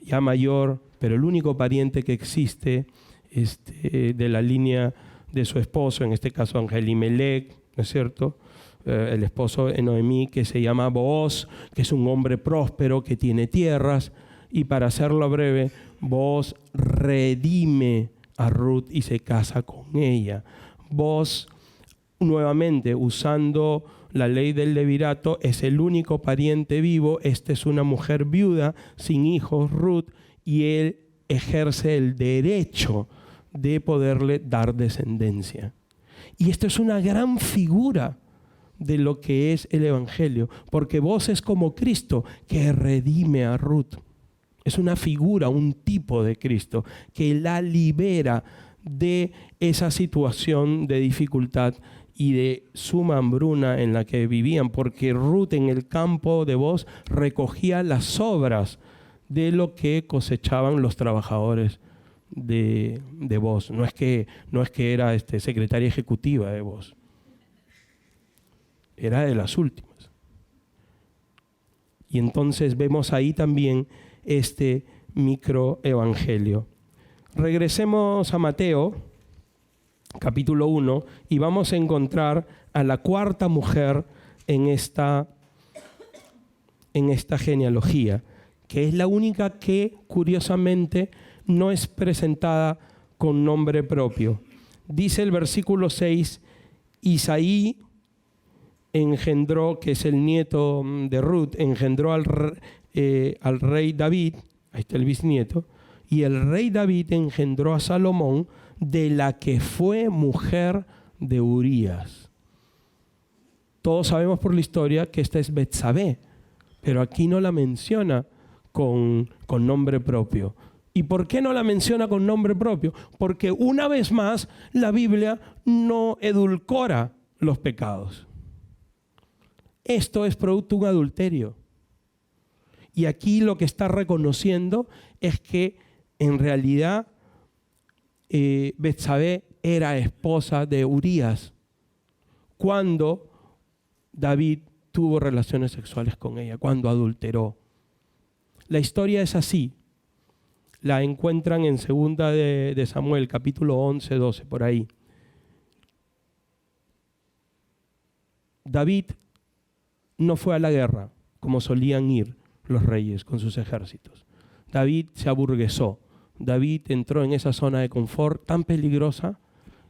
Speaker 1: ya mayor, pero el único pariente que existe de la línea de su esposo, en este caso Angelimelec, ¿no es cierto?, el esposo de Noemí, que se llama Booz, que es un hombre próspero, que tiene tierras. Y para hacerlo breve, Booz redime a Ruth y se casa con ella. Booz, nuevamente, usando la ley del levirato, es el único pariente vivo. Esta es una mujer viuda, sin hijos, Ruth, y él ejerce el derecho de poderle dar descendencia. Y esto es una gran figura de lo que es el Evangelio, porque Booz es como Cristo que redime a Ruth. Es una figura, un tipo de Cristo que la libera de esa situación de dificultad y de suma hambruna en la que vivían, porque Ruth en el campo de Booz recogía las sobras de lo que cosechaban los trabajadores de Booz. No es que era secretaria ejecutiva de Booz. Era de las últimas. Y entonces vemos ahí también este microevangelio. Regresemos a Mateo, capítulo 1, y vamos a encontrar a la cuarta mujer en esta genealogía, que es la única que, curiosamente, no es presentada con nombre propio. Dice el versículo 6, Isaí engendró, que es el nieto de Ruth, engendró al rey David, ahí está el bisnieto, y el rey David engendró a Salomón, de la que fue mujer de Urías. Todos sabemos por la historia que esta es Betsabé, pero aquí no la menciona con nombre propio. ¿Y por qué no la menciona con nombre propio? Porque una vez más la Biblia no edulcora los pecados. Esto es producto de un adulterio. Y aquí lo que está reconociendo es que en realidad Betsabé era esposa de Urías cuando David tuvo relaciones sexuales con ella, cuando adulteró. La historia es así. La encuentran en 2 de Samuel, capítulo 11, 12, por ahí. David no fue a la guerra como solían ir los reyes con sus ejércitos. David se aburguesó. David entró en esa zona de confort tan peligrosa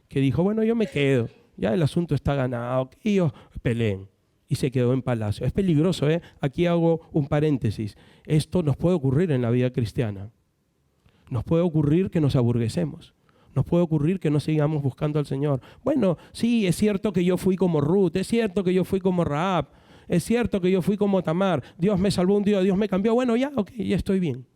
Speaker 1: que dijo, bueno, yo me quedo, ya el asunto está ganado, que ellos peleen. Y se quedó en palacio. Es peligroso, ¿eh? Aquí hago un paréntesis. Esto nos puede ocurrir en la vida cristiana. Nos puede ocurrir que nos aburguesemos. Nos puede ocurrir que no sigamos buscando al Señor. Bueno, sí, es cierto que yo fui como Ruth, es cierto que yo fui como Rahab, es cierto que yo fui como Tamar. Dios me salvó un día, Dios me cambió. Bueno, ya, ok, ya estoy bien.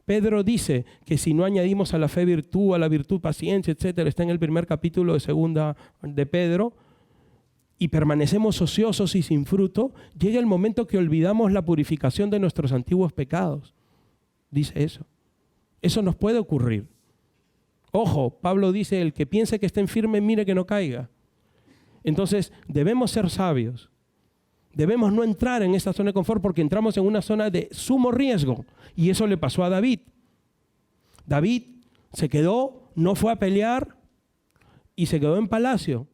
Speaker 1: Pedro dice que si no añadimos a la fe virtud, a la virtud paciencia, etcétera, está en el primer capítulo de 2 de Pedro, y permanecemos ociosos y sin fruto, llega el momento que olvidamos la purificación de nuestros antiguos pecados. Dice eso. Eso nos puede ocurrir. Ojo, Pablo dice, el que piense que esté firme, mire que no caiga. Entonces, debemos ser sabios. Debemos no entrar en esta zona de confort porque entramos en una zona de sumo riesgo. Y eso le pasó a David. David se quedó, no fue a pelear y se quedó en palacio.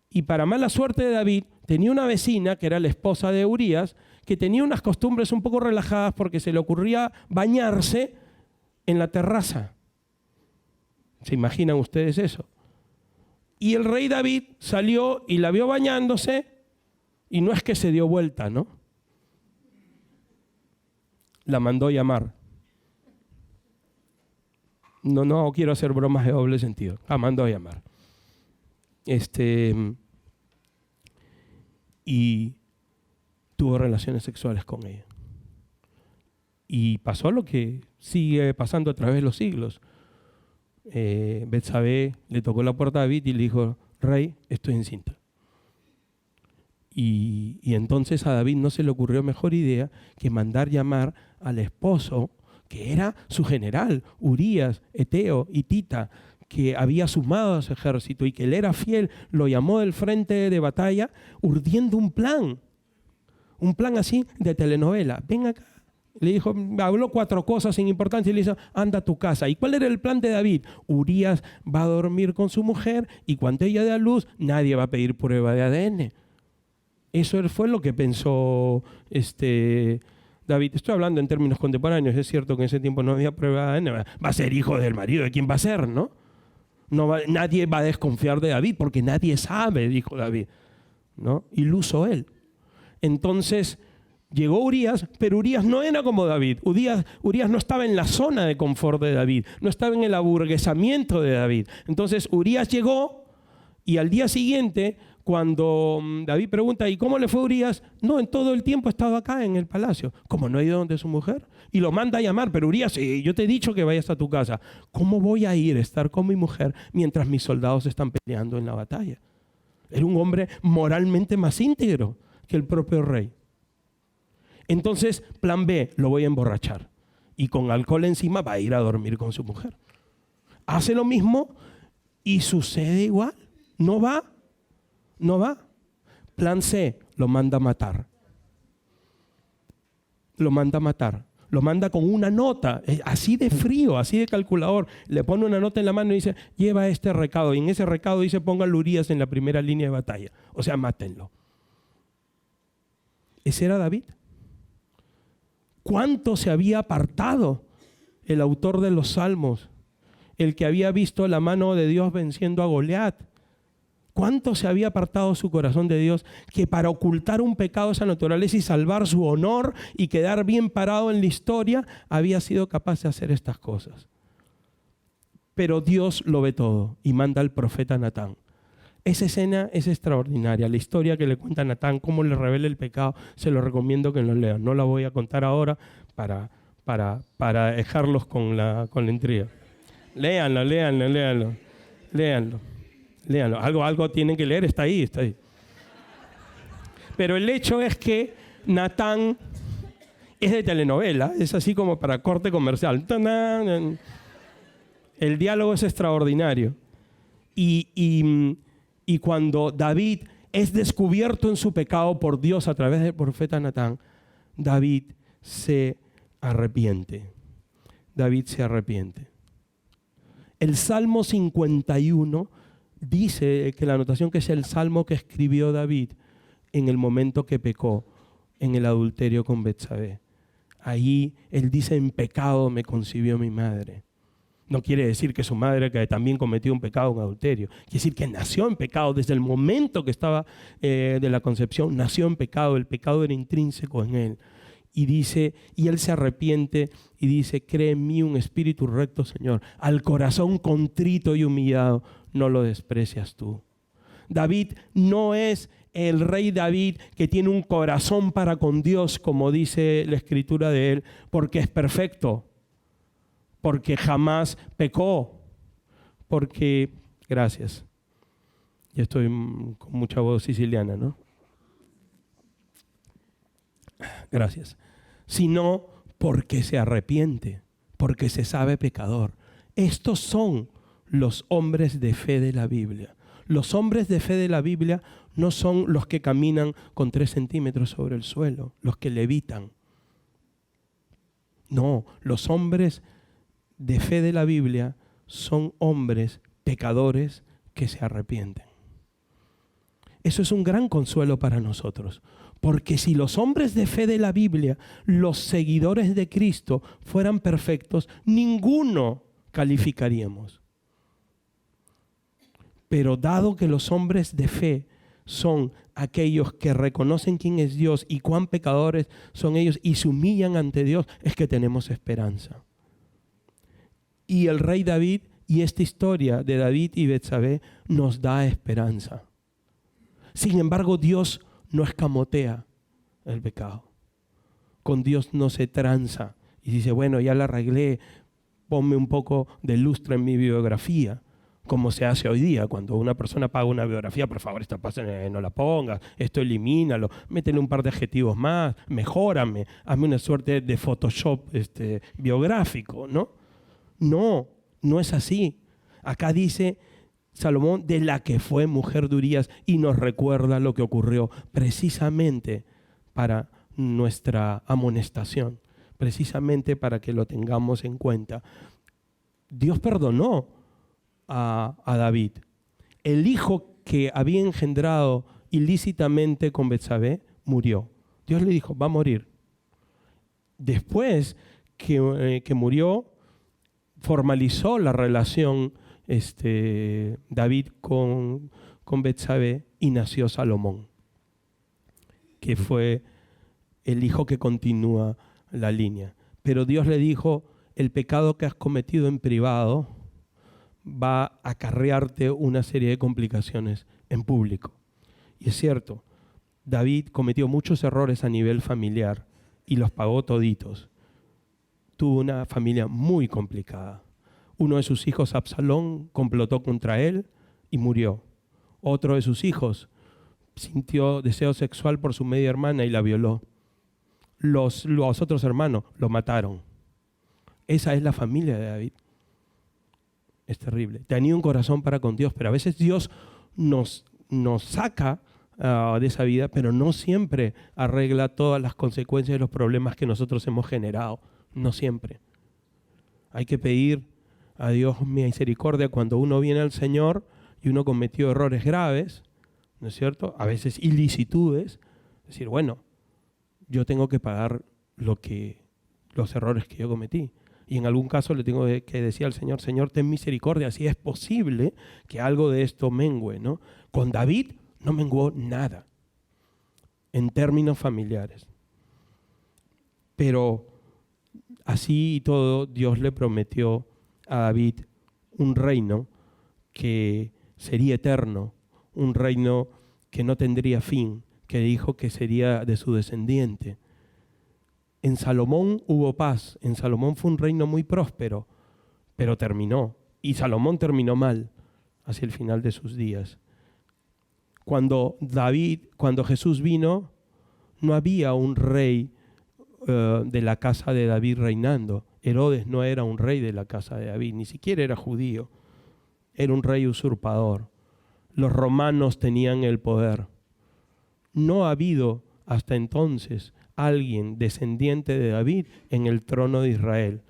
Speaker 1: Y para mala suerte de David, tenía una vecina, que era la esposa de Urías, que tenía unas costumbres un poco relajadas porque se le ocurría bañarse en la terraza. ¿Se imaginan ustedes eso? Y el rey David salió y la vio bañándose y no es que se dio vuelta, ¿no? La mandó llamar. No quiero hacer bromas de doble sentido. La mandó a llamar. Y tuvo relaciones sexuales con ella. Y pasó lo que sigue pasando a través de los siglos. Betsabé le tocó la puerta a David y le dijo: rey, estoy encinta. Y entonces a David no se le ocurrió mejor idea que mandar llamar al esposo, que era su general, Urías, eteo, hitita, que había sumado a su ejército y que él era fiel. Lo llamó del frente de batalla urdiendo un plan así de telenovela. Ven acá. Le dijo, habló 4 cosas sin importancia y le dijo: anda a tu casa. ¿Y cuál era el plan de David? Urías va a dormir con su mujer y cuando ella dé a luz, nadie va a pedir prueba de ADN. Eso fue lo que pensó David. Estoy hablando en términos contemporáneos. Es cierto que en ese tiempo no había prueba de ADN. Va a ser hijo del marido. ¿De quién va a ser, no? Nadie va a desconfiar de David porque nadie sabe, dijo David, ¿no? Iluso él. Entonces llegó Urías, pero Urías no era como David. Urías no estaba en la zona de confort de David, no estaba en el aburguesamiento de David. Entonces Urías llegó y al día siguiente, cuando David pregunta: ¿y cómo le fue a Urías? No, en todo el tiempo ha estado acá en el palacio. ¿Cómo no ha ido donde su mujer? Y lo manda a llamar: pero Urías, yo te he dicho que vayas a tu casa. ¿Cómo voy a ir a estar con mi mujer mientras mis soldados están peleando en la batalla? Era un hombre moralmente más íntegro que el propio rey. Entonces, plan B, lo voy a emborrachar. Y con alcohol encima va a ir a dormir con su mujer. Hace lo mismo y sucede igual. No va. Plan C, lo manda a matar. Lo manda con una nota, así de frío, así de calculador. Le pone una nota en la mano y dice: lleva este recado. Y en ese recado dice: pongan Urías en la primera línea de batalla. O sea, mátenlo. Ese era David. ¿Cuánto se había apartado el autor de los Salmos, el que había visto la mano de Dios venciendo a Goliat? ¿Cuánto se había apartado su corazón de Dios, que para ocultar un pecado de esa naturaleza y salvar su honor y quedar bien parado en la historia, había sido capaz de hacer estas cosas? Pero Dios lo ve todo y manda al profeta Natán. Esa escena es extraordinaria. La historia que le cuenta a Natán, cómo le revela el pecado, se lo recomiendo que lo lean. No la voy a contar ahora para dejarlos con la intriga. Léanlo. Algo tienen que leer, está ahí. Pero el hecho es que Natán es de telenovela, es así como para corte comercial. El diálogo es extraordinario. Y cuando David es descubierto en su pecado por Dios a través del profeta Natán, David se arrepiente. El Salmo 51 dice que la anotación que es el salmo que escribió David en el momento que pecó en el adulterio con Betsabé. Ahí él dice: en pecado me concibió mi madre. No quiere decir que su madre, que también cometió un pecado, un adulterio. Quiere decir que nació en pecado desde el momento que estaba de la concepción. Nació en pecado, el pecado era intrínseco en él. Y dice, y él se arrepiente y dice: cree en mí un espíritu recto, Señor. Al corazón contrito y humillado no lo desprecias tú. David no es el rey David que tiene un corazón para con Dios, como dice la escritura de él, porque es perfecto, porque jamás pecó, porque, gracias, ya estoy con mucha voz siciliana, ¿no? Gracias. Sino porque se arrepiente, porque se sabe pecador. Estos son los hombres de fe de la Biblia. Los hombres de fe de la Biblia no son los que caminan con 3 centímetros sobre el suelo, los que levitan. No, los hombres de fe de la Biblia son hombres pecadores que se arrepienten. Eso es un gran consuelo para nosotros, porque si los hombres de fe de la Biblia, los seguidores de Cristo, fueran perfectos, ninguno calificaríamos. Pero dado que los hombres de fe son aquellos que reconocen quién es Dios y cuán pecadores son ellos y se humillan ante Dios, es que tenemos esperanza. Y el rey David y esta historia de David y Betsabé nos da esperanza. Sin embargo, Dios no escamotea el pecado. Con Dios no se tranza y dice, bueno, ya la arreglé, ponme un poco de lustre en mi biografía, como se hace hoy día. Cuando una persona paga una biografía, por favor, esta parte no la pongas, esto elimínalo, métele un par de adjetivos más, mejórame, hazme una suerte de Photoshop biográfico, ¿no? No, no es así. Acá dice Salomón, de la que fue mujer de Urías, y nos recuerda lo que ocurrió precisamente para nuestra amonestación, precisamente para que lo tengamos en cuenta. Dios perdonó a David. El hijo que había engendrado ilícitamente con Betsabé murió. Dios le dijo, va a morir. Después que murió, formalizó la relación David con Betsabé y nació Salomón, que fue el hijo que continúa la línea. Pero Dios le dijo, el pecado que has cometido en privado va a acarrearte una serie de complicaciones en público. Y es cierto, David cometió muchos errores a nivel familiar y los pagó toditos. Tuvo una familia muy complicada. Uno de sus hijos, Absalón, complotó contra él y murió. Otro de sus hijos sintió deseo sexual por su media hermana y la violó. Los otros hermanos lo mataron. Esa es la familia de David. Es terrible. Tenía un corazón para con Dios, pero a veces Dios nos saca de esa vida, pero no siempre arregla todas las consecuencias de los problemas que nosotros hemos generado. No siempre. Hay que pedir a Dios misericordia cuando uno viene al Señor y uno cometió errores graves, ¿no es cierto? A veces ilicitudes. Decir, bueno, yo tengo que pagar los errores que yo cometí. Y en algún caso le tengo que decir al Señor, Señor, ten misericordia, si es posible que algo de esto mengue, ¿no? Con David no menguó nada en términos familiares. Pero así y todo, Dios le prometió a David un reino que sería eterno, un reino que no tendría fin, que dijo que sería de su descendiente. En Salomón hubo paz, en Salomón fue un reino muy próspero, pero terminó, y Salomón terminó mal hacia el final de sus días. Cuando Jesús vino, no había un rey de la casa de David reinando. Herodes no era un rey de la casa de David, ni siquiera era judío, era un rey usurpador. Los romanos tenían el poder. No ha habido hasta entonces alguien descendiente de David en el trono de Israel.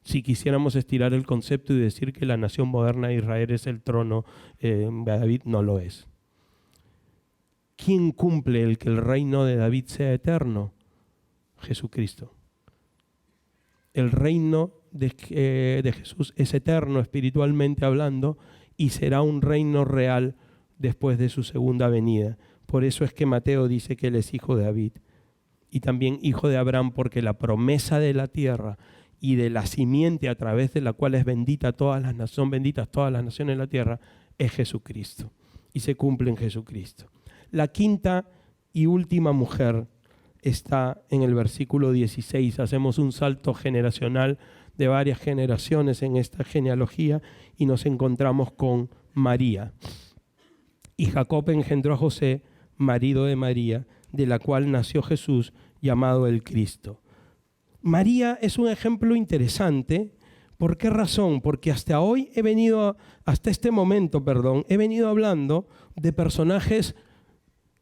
Speaker 1: Si quisiéramos estirar el concepto y decir que la nación moderna de Israel es el trono de David, no lo es. ¿Quién cumple el que el reino de David sea eterno? Jesucristo. El reino de Jesús es eterno espiritualmente hablando y será un reino real después de su segunda venida. Por eso es que Mateo dice que él es hijo de David y también hijo de Abraham, porque la promesa de la tierra y de la simiente a través de la cual es bendita todas las naciones, son benditas todas las naciones de la tierra, es Jesucristo y se cumple en Jesucristo. La quinta y última mujer está en el versículo 16. Hacemos un salto generacional de varias generaciones en esta genealogía y nos encontramos con María. Y Jacob engendró a José, marido de María, de la cual nació Jesús, llamado el Cristo. María es un ejemplo interesante. ¿Por qué razón? Porque hasta este momento, he venido hablando de personajes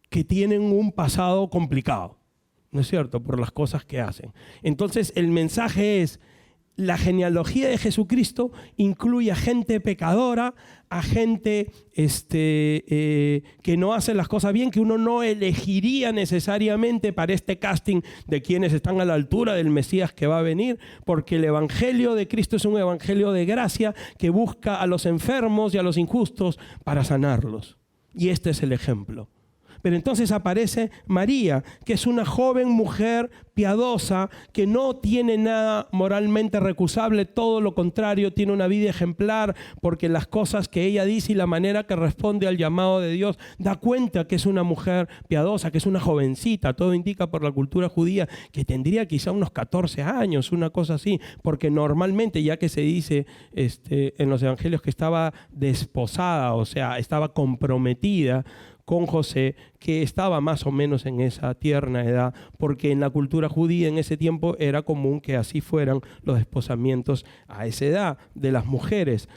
Speaker 1: que tienen un pasado complicado, ¿no es cierto? Por las cosas que hacen. Entonces el mensaje es, la genealogía de Jesucristo incluye a gente pecadora, a gente que no hace las cosas bien, que uno no elegiría necesariamente para este casting de quienes están a la altura del Mesías que va a venir, porque el evangelio de Cristo es un evangelio de gracia que busca a los enfermos y a los injustos para sanarlos. Y este es el ejemplo. Pero entonces aparece María, que es una joven mujer piadosa, que no tiene nada moralmente recusable, todo lo contrario, tiene una vida ejemplar, porque las cosas que ella dice y la manera que responde al llamado de Dios da cuenta que es una mujer piadosa, que es una jovencita. Todo indica por la cultura judía que tendría quizá unos 14 años, una cosa así, porque normalmente, ya que se dice en los evangelios que estaba desposada, o sea, estaba comprometida con José, que estaba más o menos en esa tierna edad, porque en la cultura judía en ese tiempo era común que así fueran los desposamientos a esa edad de las mujeres.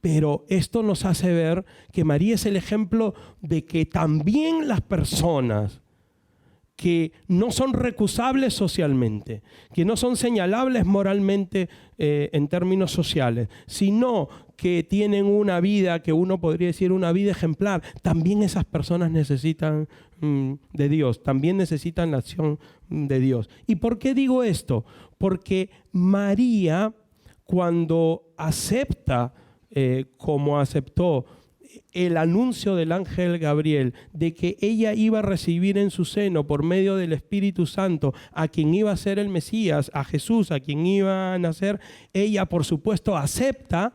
Speaker 1: Pero esto nos hace ver que María es el ejemplo de que también las personas que no son recusables socialmente, que no son señalables moralmente en términos sociales, sino que tienen una vida que uno podría decir una vida ejemplar, también esas personas necesitan de Dios, también necesitan la acción de Dios. ¿Y por qué digo esto? Porque María, cuando acepta, como aceptó el anuncio del ángel Gabriel de que ella iba a recibir en su seno por medio del Espíritu Santo a quien iba a ser el Mesías, a Jesús, a quien iba a nacer, ella por supuesto acepta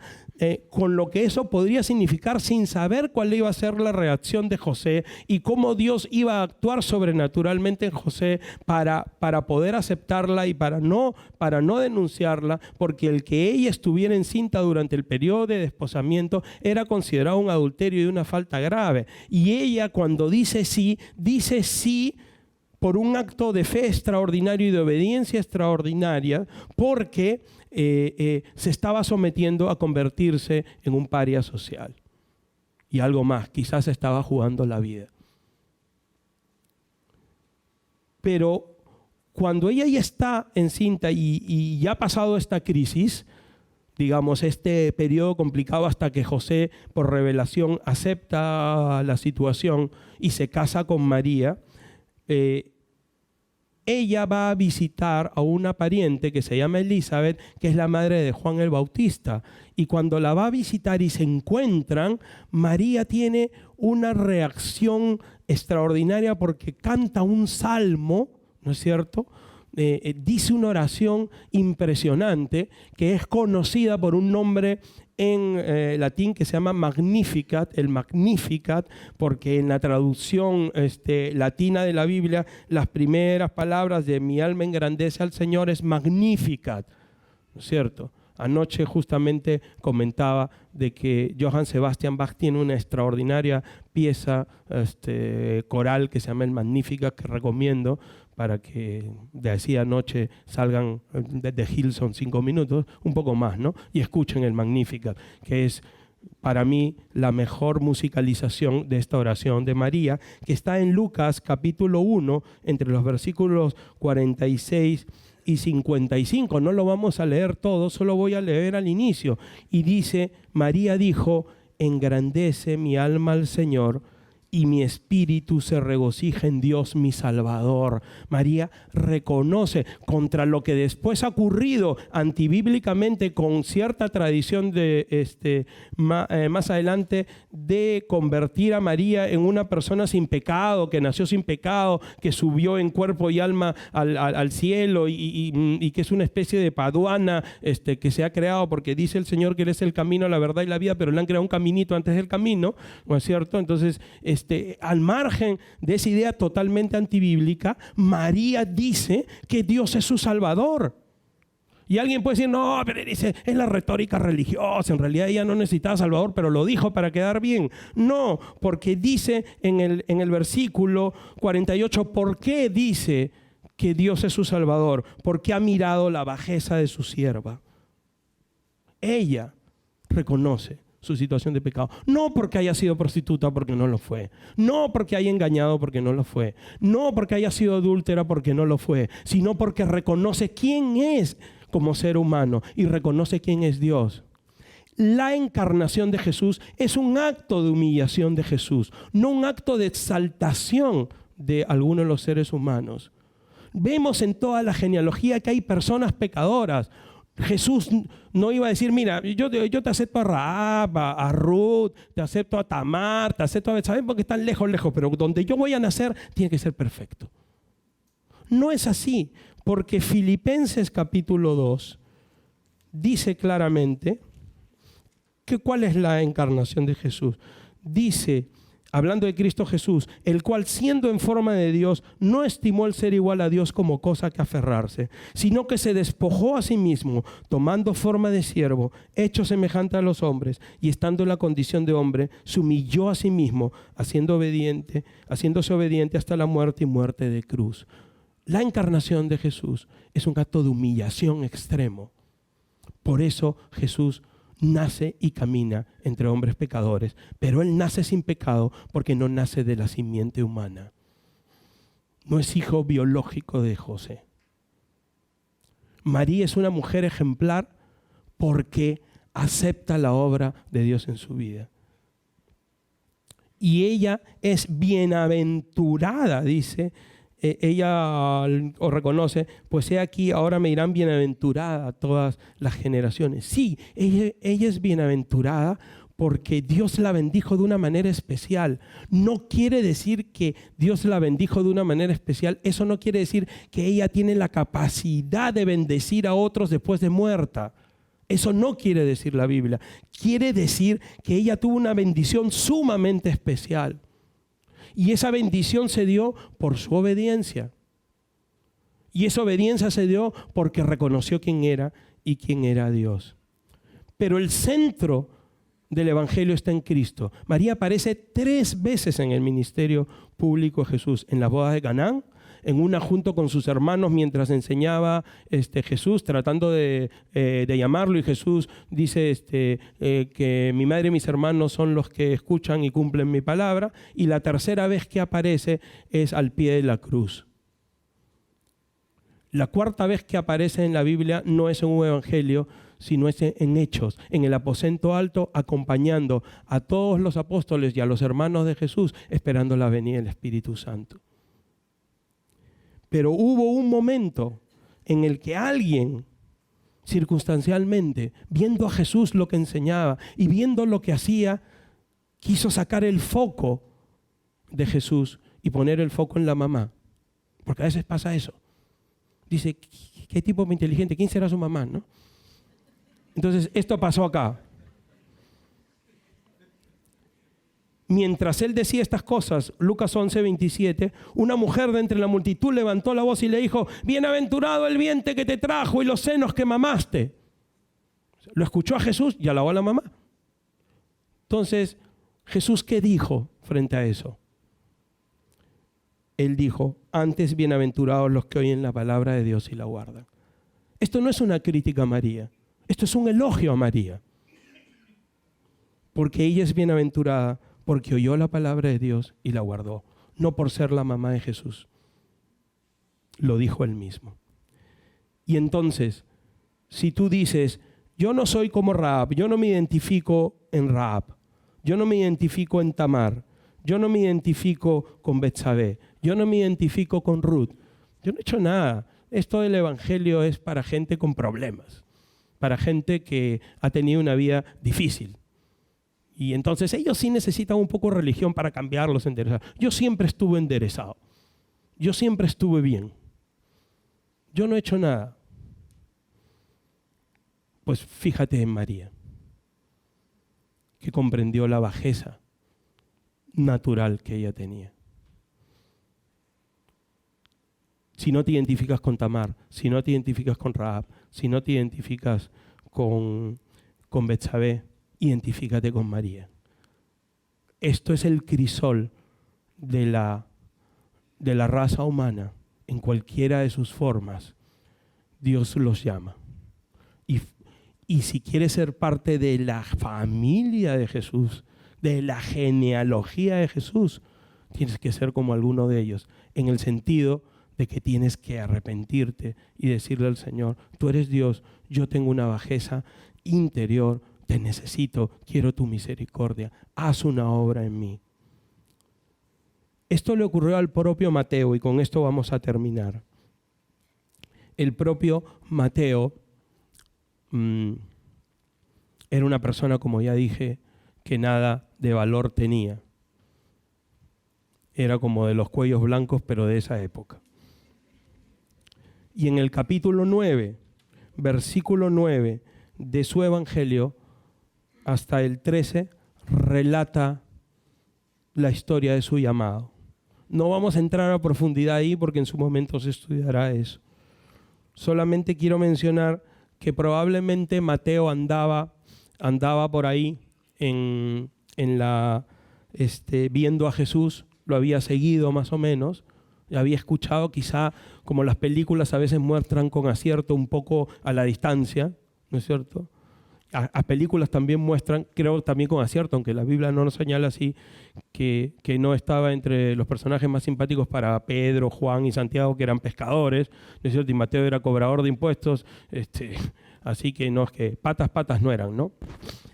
Speaker 1: con lo que eso podría significar, sin saber cuál iba a ser la reacción de José y cómo Dios iba a actuar sobrenaturalmente en José para poder aceptarla y para no denunciarla, porque el que ella estuviera encinta durante el periodo de desposamiento era considerado un adulterio y una falta grave. Y ella, cuando dice sí por un acto de fe extraordinario y de obediencia extraordinaria, porque se estaba sometiendo a convertirse en un paria social. Y algo más, quizás estaba jugando la vida. Pero cuando ella ya está encinta y ya ha pasado esta crisis, digamos, este periodo complicado hasta que José, por revelación, acepta la situación y se casa con María, ella va a visitar a una pariente que se llama Elizabeth, que es la madre de Juan el Bautista. Y cuando la va a visitar y se encuentran, María tiene una reacción extraordinaria porque canta un salmo, ¿no es cierto? Dice una oración impresionante que es conocida por un nombre en latín que se llama Magnificat, el Magnificat, porque en la traducción latina de la Biblia las primeras palabras de mi alma engrandece al Señor es Magnificat, ¿no es cierto? Anoche justamente comentaba de que Johann Sebastian Bach tiene una extraordinaria pieza coral que se llama el Magnificat, que recomiendo para que de así anoche salgan de Hillsong 5 minutos, un poco más, ¿no? Y escuchen el Magnificat, que es para mí la mejor musicalización de esta oración de María, que está en Lucas capítulo 1, entre los versículos 46 y 55. No lo vamos a leer todo, solo voy a leer al inicio. Y dice, María dijo, engrandece mi alma al Señor, y mi espíritu se regocija en Dios mi Salvador. María reconoce contra lo que después ha ocurrido antibíblicamente con cierta tradición de más adelante de convertir a María en una persona sin pecado, que nació sin pecado, que subió en cuerpo y alma al cielo y que es una especie de paduana que se ha creado porque dice el Señor que Él es el camino, la verdad y la vida, pero le han creado un caminito antes del camino, ¿no es cierto? Entonces, al margen de esa idea totalmente antibíblica, María dice que Dios es su Salvador. Y alguien puede decir, no, pero dice, es la retórica religiosa, en realidad ella no necesitaba Salvador, pero lo dijo para quedar bien. No, porque dice en el versículo 48, ¿por qué dice que Dios es su Salvador? Porque ha mirado la bajeza de su sierva. Ella reconoce su situación de pecado. No porque haya sido prostituta, porque no lo fue. No porque haya engañado, porque no lo fue. No porque haya sido adúltera, porque no lo fue. Sino porque reconoce quién es como ser humano y reconoce quién es Dios. La encarnación de Jesús es un acto de humillación de Jesús, no un acto de exaltación de algunos de los seres humanos. Vemos en toda la genealogía que hay personas pecadoras. Jesús no iba a decir, mira, yo te acepto a Rahab, a Ruth, te acepto a Tamar, te acepto a Betsabé porque están lejos, pero donde yo voy a nacer tiene que ser perfecto. No es así, porque Filipenses capítulo 2 dice claramente que cuál es la encarnación de Jesús. Dice, hablando de Cristo Jesús, el cual siendo en forma de Dios, no estimó el ser igual a Dios como cosa que aferrarse, sino que se despojó a sí mismo, tomando forma de siervo, hecho semejante a los hombres, y estando en la condición de hombre, se humilló a sí mismo, haciéndose obediente hasta la muerte y muerte de cruz. La encarnación de Jesús es un acto de humillación extremo. Por eso Jesús nace y camina entre hombres pecadores, pero Él nace sin pecado porque no nace de la simiente humana. No es hijo biológico de José. María es una mujer ejemplar porque acepta la obra de Dios en su vida. Y ella es bienaventurada, dice. Ella os reconoce, pues he aquí, ahora me dirán bienaventurada todas las generaciones. Sí, ella es bienaventurada porque Dios la bendijo de una manera especial. No quiere decir que Dios la bendijo de una manera especial. Eso no quiere decir que ella tiene la capacidad de bendecir a otros después de muerta. Eso no quiere decir la Biblia. Quiere decir que ella tuvo una bendición sumamente especial. Y esa bendición se dio por su obediencia. Y esa obediencia se dio porque reconoció quién era y quién era Dios. Pero el centro del Evangelio está en Cristo. María aparece 3 veces en el ministerio público de Jesús. En las bodas de Canaán, en una junto con sus hermanos mientras enseñaba Jesús, tratando de llamarlo, y Jesús dice que mi madre y mis hermanos son los que escuchan y cumplen mi palabra. Y la tercera vez que aparece es al pie de la cruz. La cuarta vez que aparece en la Biblia no es en un evangelio, sino es en Hechos, en el aposento alto, acompañando a todos los apóstoles y a los hermanos de Jesús, esperando la venida del Espíritu Santo. Pero hubo un momento en el que alguien, circunstancialmente, viendo a Jesús lo que enseñaba y viendo lo que hacía, quiso sacar el foco de Jesús y poner el foco en la mamá. Porque a veces pasa eso. Dice, ¿qué tipo de inteligente? ¿Quién será su mamá? ¿No? Entonces, esto pasó acá. Mientras él decía estas cosas, Lucas 11:27, una mujer de entre la multitud levantó la voz y le dijo, bienaventurado el vientre que te trajo y los senos que mamaste. Lo escuchó a Jesús y alabó a la mamá. Entonces, ¿Jesús qué dijo frente a eso? Él dijo, antes bienaventurados los que oyen la palabra de Dios y la guardan. Esto no es una crítica a María, esto es un elogio a María. Porque ella es bienaventurada porque oyó la palabra de Dios y la guardó, no por ser la mamá de Jesús. Lo dijo él mismo. Y entonces, si tú dices, yo no soy como Rahab, yo no me identifico en Rahab, yo no me identifico en Tamar, yo no me identifico con Betsabé, yo no me identifico con Ruth, yo no he hecho nada. Esto del evangelio es para gente con problemas, para gente que ha tenido una vida difícil. Y entonces ellos sí necesitan un poco de religión para cambiarlos, enderezar. Yo siempre estuve enderezado. Yo siempre estuve bien. Yo no he hecho nada. Pues fíjate en María, que comprendió la bajeza natural que ella tenía. Si no te identificas con Tamar, si no te identificas con Rahab, si no te identificas con Betsabé, identifícate con María. Esto es el crisol de la raza humana. En cualquiera de sus formas, Dios los llama. Y si quieres ser parte de la familia de Jesús, de la genealogía de Jesús, tienes que ser como alguno de ellos, en el sentido de que tienes que arrepentirte y decirle al Señor, tú eres Dios, yo tengo una bajeza interior, te necesito, quiero tu misericordia, haz una obra en mí. Esto le ocurrió al propio Mateo y con esto vamos a terminar. El propio Mateo era una persona, como ya dije, que nada de valor tenía. Era como de los cuellos blancos, pero de esa época. Y en el capítulo 9, versículo 9 de su evangelio, hasta el 13, relata la historia de su llamado. No vamos a entrar a profundidad ahí porque en su momento se estudiará eso. Solamente quiero mencionar que probablemente Mateo andaba por ahí viendo a Jesús, lo había seguido más o menos, había escuchado quizá, como las películas a veces muestran con acierto un poco a la distancia, ¿no es cierto? A películas también muestran, creo también con acierto, aunque la Biblia no nos señala así, que no estaba entre los personajes más simpáticos para Pedro, Juan y Santiago, que eran pescadores, ¿no es cierto? Y Mateo era cobrador de impuestos, así que no es que patas no eran, ¿no?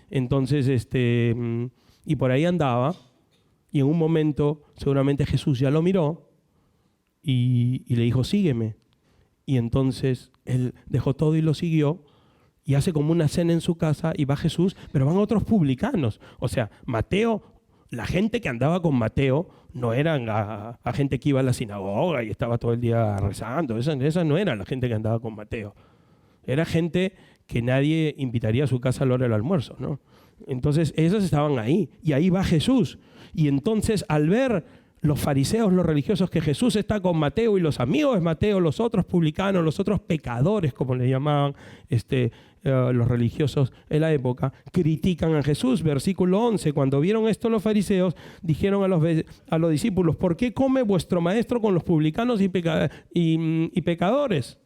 Speaker 1: Entonces, y por ahí andaba, y en un momento seguramente Jesús ya lo miró y le dijo, sígueme. Y entonces él dejó todo y lo siguió, y hace como una cena en su casa y va Jesús, pero van otros publicanos. O sea, Mateo, la gente que andaba con Mateo no eran a gente que iba a la sinagoga y estaba todo el día rezando. Esa no era la gente que andaba con Mateo. Era gente que nadie invitaría a su casa a la hora del almuerzo, ¿no? Entonces, esos estaban ahí. Y ahí va Jesús. Y entonces, al ver los fariseos, los religiosos, que Jesús está con Mateo y los amigos de Mateo, los otros publicanos, los otros pecadores, como le llamaban los religiosos en la época, critican a Jesús. Versículo 11, cuando vieron esto los fariseos, dijeron a los discípulos, ¿por qué come vuestro maestro con los publicanos y pecadores?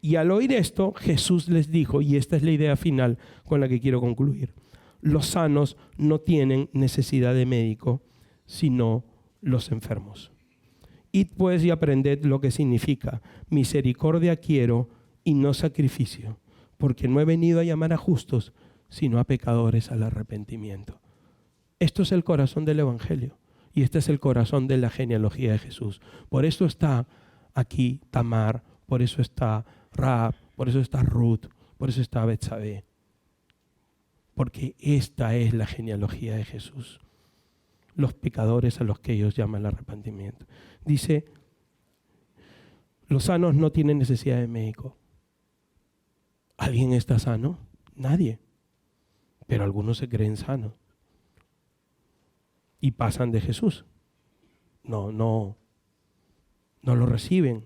Speaker 1: Y al oír esto, Jesús les dijo, y esta es la idea final con la que quiero concluir, los sanos no tienen necesidad de médico, sino los enfermos. Id pues y aprended lo que significa, misericordia quiero y no sacrificio, porque no he venido a llamar a justos, sino a pecadores al arrepentimiento. Esto es el corazón del Evangelio y este es el corazón de la genealogía de Jesús. Por eso está aquí Tamar, por eso está Rahab, por eso está Ruth, por eso está Betsabé, porque esta es la genealogía de Jesús. Los pecadores a los que ellos llaman al arrepentimiento. Dice, los sanos no tienen necesidad de médico. ¿Alguien está sano? Nadie. Pero algunos se creen sanos. Y pasan de Jesús. No lo reciben.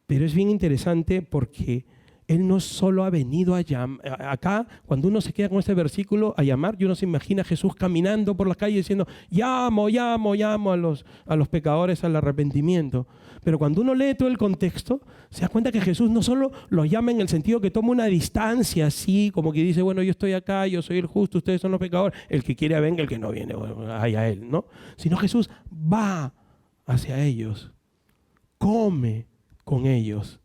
Speaker 1: Pero es bien interesante porque Él no solo ha venido a llamar. Acá, cuando uno se queda con este versículo, a llamar, y uno se imagina a Jesús caminando por la calle diciendo, llamo a los pecadores al arrepentimiento. Pero cuando uno lee todo el contexto, se da cuenta que Jesús no solo los llama en el sentido que toma una distancia así, como que dice, bueno, yo estoy acá, yo soy el justo, ustedes son los pecadores, el que quiere venga, el que no viene, bueno, vaya él, ¿no? Sino Jesús va hacia ellos, come con ellos,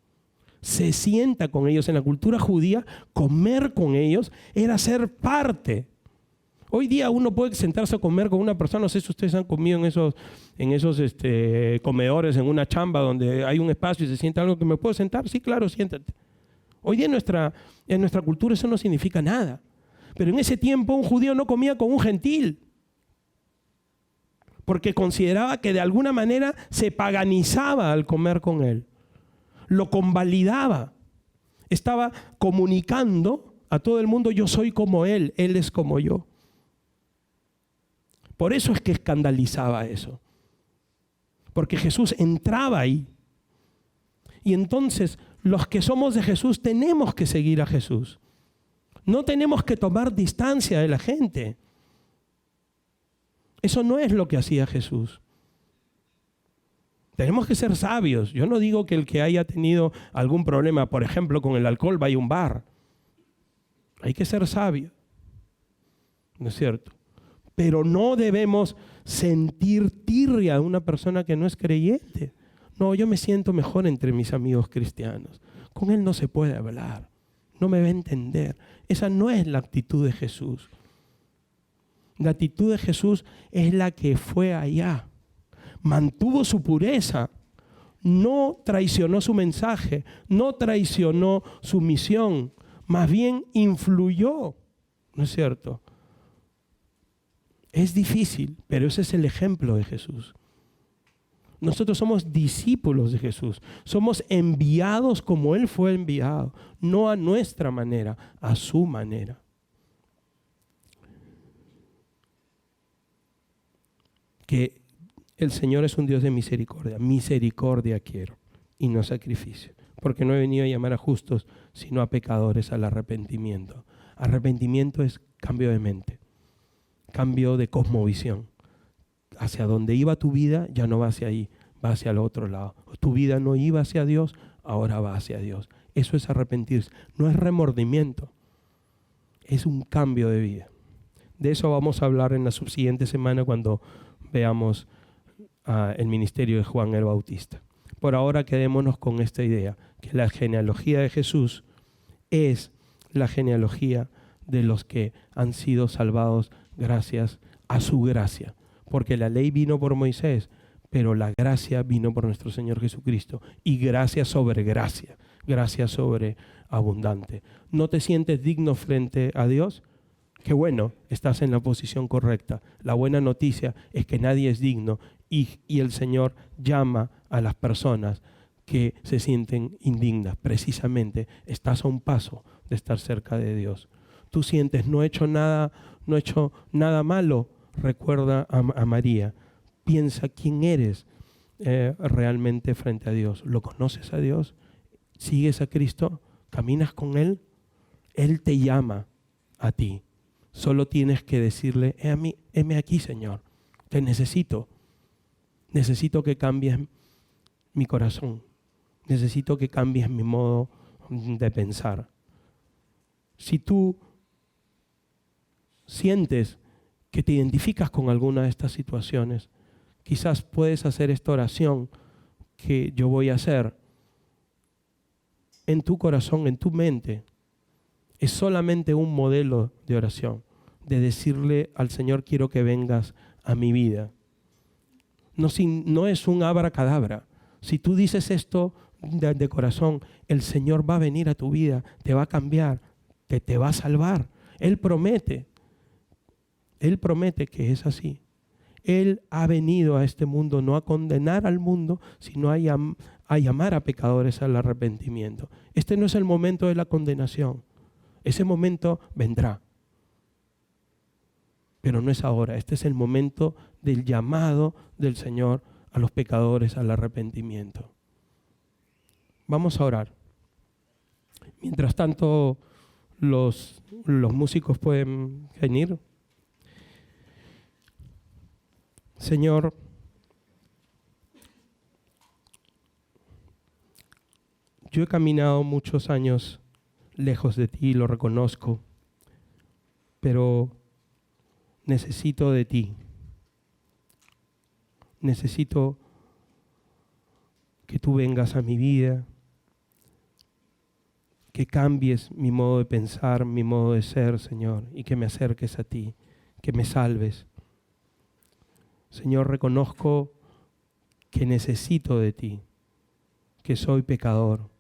Speaker 1: se sienta con ellos. En la cultura judía, comer con ellos era ser parte. Hoy día uno puede sentarse a comer con una persona, no sé si ustedes han comido en esos comedores, en una chamba donde hay un espacio y se sienta algo que me puedo sentar. Sí, claro, siéntate. Hoy día en nuestra cultura eso no significa nada. Pero en ese tiempo un judío no comía con un gentil, porque consideraba que de alguna manera se paganizaba al comer con él. Lo convalidaba. Estaba comunicando a todo el mundo, yo soy como él es como yo. Por eso es que escandalizaba eso. Porque Jesús entraba ahí. Y entonces, los que somos de Jesús tenemos que seguir a Jesús. No tenemos que tomar distancia de la gente. Eso no es lo que hacía Jesús. Tenemos que ser sabios. Yo no digo que el que haya tenido algún problema, por ejemplo, con el alcohol, vaya a un bar. Hay que ser sabio. ¿No es cierto? Pero no debemos sentir tirria a una persona que no es creyente. No, yo me siento mejor entre mis amigos cristianos. Con él no se puede hablar. No me va a entender. Esa no es la actitud de Jesús. La actitud de Jesús es la que fue allá. Mantuvo su pureza. No traicionó su mensaje. No traicionó su misión. Más bien influyó. ¿No es cierto? Es difícil, pero ese es el ejemplo de Jesús. Nosotros somos discípulos de Jesús. Somos enviados como Él fue enviado. No a nuestra manera, a su manera. Que el Señor es un Dios de misericordia. Misericordia quiero y no sacrificio. Porque no he venido a llamar a justos, sino a pecadores al arrepentimiento. Arrepentimiento es cambio de mente. Cambio de cosmovisión. Hacia donde iba tu vida, ya no va hacia ahí, va hacia el otro lado. Tu vida no iba hacia Dios, ahora va hacia Dios. Eso es arrepentirse. No es remordimiento, es un cambio de vida. De eso vamos a hablar en la subsiguiente semana cuando veamos el ministerio de Juan el Bautista. Por ahora quedémonos con esta idea, que la genealogía de Jesús es la genealogía de los que han sido salvados gracias a su gracia. Porque la ley vino por Moisés, pero la gracia vino por nuestro Señor Jesucristo. Y gracia sobre abundante. ¿No te sientes digno frente a Dios? Qué bueno, estás en la posición correcta. La buena noticia es que nadie es digno y el Señor llama a las personas que se sienten indignas. Precisamente, estás a un paso de estar cerca de Dios. Tú sientes, no he hecho nada malo. Recuerda a María. Piensa quién eres realmente frente a Dios. ¿Lo conoces a Dios? ¿Sigues a Cristo? ¿Caminas con Él? Él te llama a ti. Solo tienes que decirle, heme aquí, Señor. Te necesito. Necesito que cambies mi corazón. Necesito que cambies mi modo de pensar. Si tú sientes que te identificas con alguna de estas situaciones, quizás puedes hacer esta oración que yo voy a hacer en tu corazón, en tu mente. Es solamente un modelo de oración, de decirle al Señor, quiero que vengas a mi vida. No es un abracadabra. Si tú dices esto de corazón, el Señor va a venir a tu vida, te va a cambiar, te va a salvar. Él promete que es así. Él ha venido a este mundo no a condenar al mundo, sino a llamar a pecadores al arrepentimiento. Este no es el momento de la condenación. Ese momento vendrá. Pero no es ahora. Este es el momento del llamado del Señor a los pecadores al arrepentimiento. Vamos a orar. Mientras tanto, los músicos pueden venir. Señor, yo he caminado muchos años lejos de ti, lo reconozco, pero necesito de ti. Necesito que tú vengas a mi vida, que cambies mi modo de pensar, mi modo de ser, Señor, y que me acerques a ti, que me salves. Señor, reconozco que necesito de ti, que soy pecador.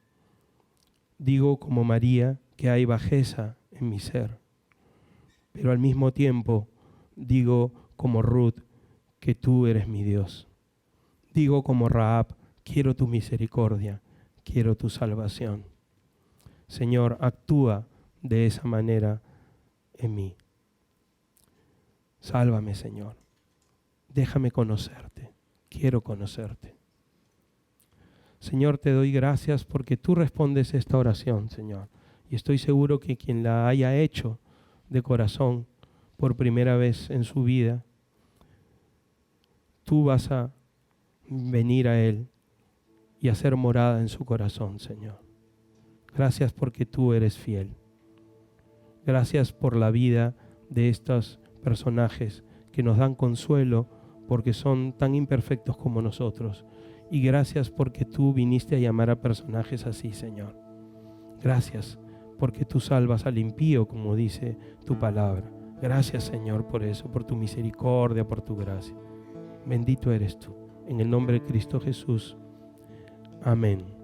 Speaker 1: Digo como María que hay bajeza en mi ser, pero al mismo tiempo digo como Ruth que tú eres mi Dios. Digo como Rahab, quiero tu misericordia, quiero tu salvación. Señor, actúa de esa manera en mí. Sálvame, Señor. Déjame conocerte. Quiero conocerte. Señor, te doy gracias porque tú respondes esta oración, Señor. Y estoy seguro que quien la haya hecho de corazón por primera vez en su vida, tú vas a venir a Él y hacer morada en su corazón, Señor. Gracias porque tú eres fiel. Gracias por la vida de estos personajes que nos dan consuelo porque son tan imperfectos como nosotros. Y gracias porque tú viniste a llamar a personajes así, Señor. Gracias porque tú salvas al impío, como dice tu palabra. Gracias, Señor, por eso, por tu misericordia, por tu gracia. Bendito eres tú. En el nombre de Cristo Jesús. Amén.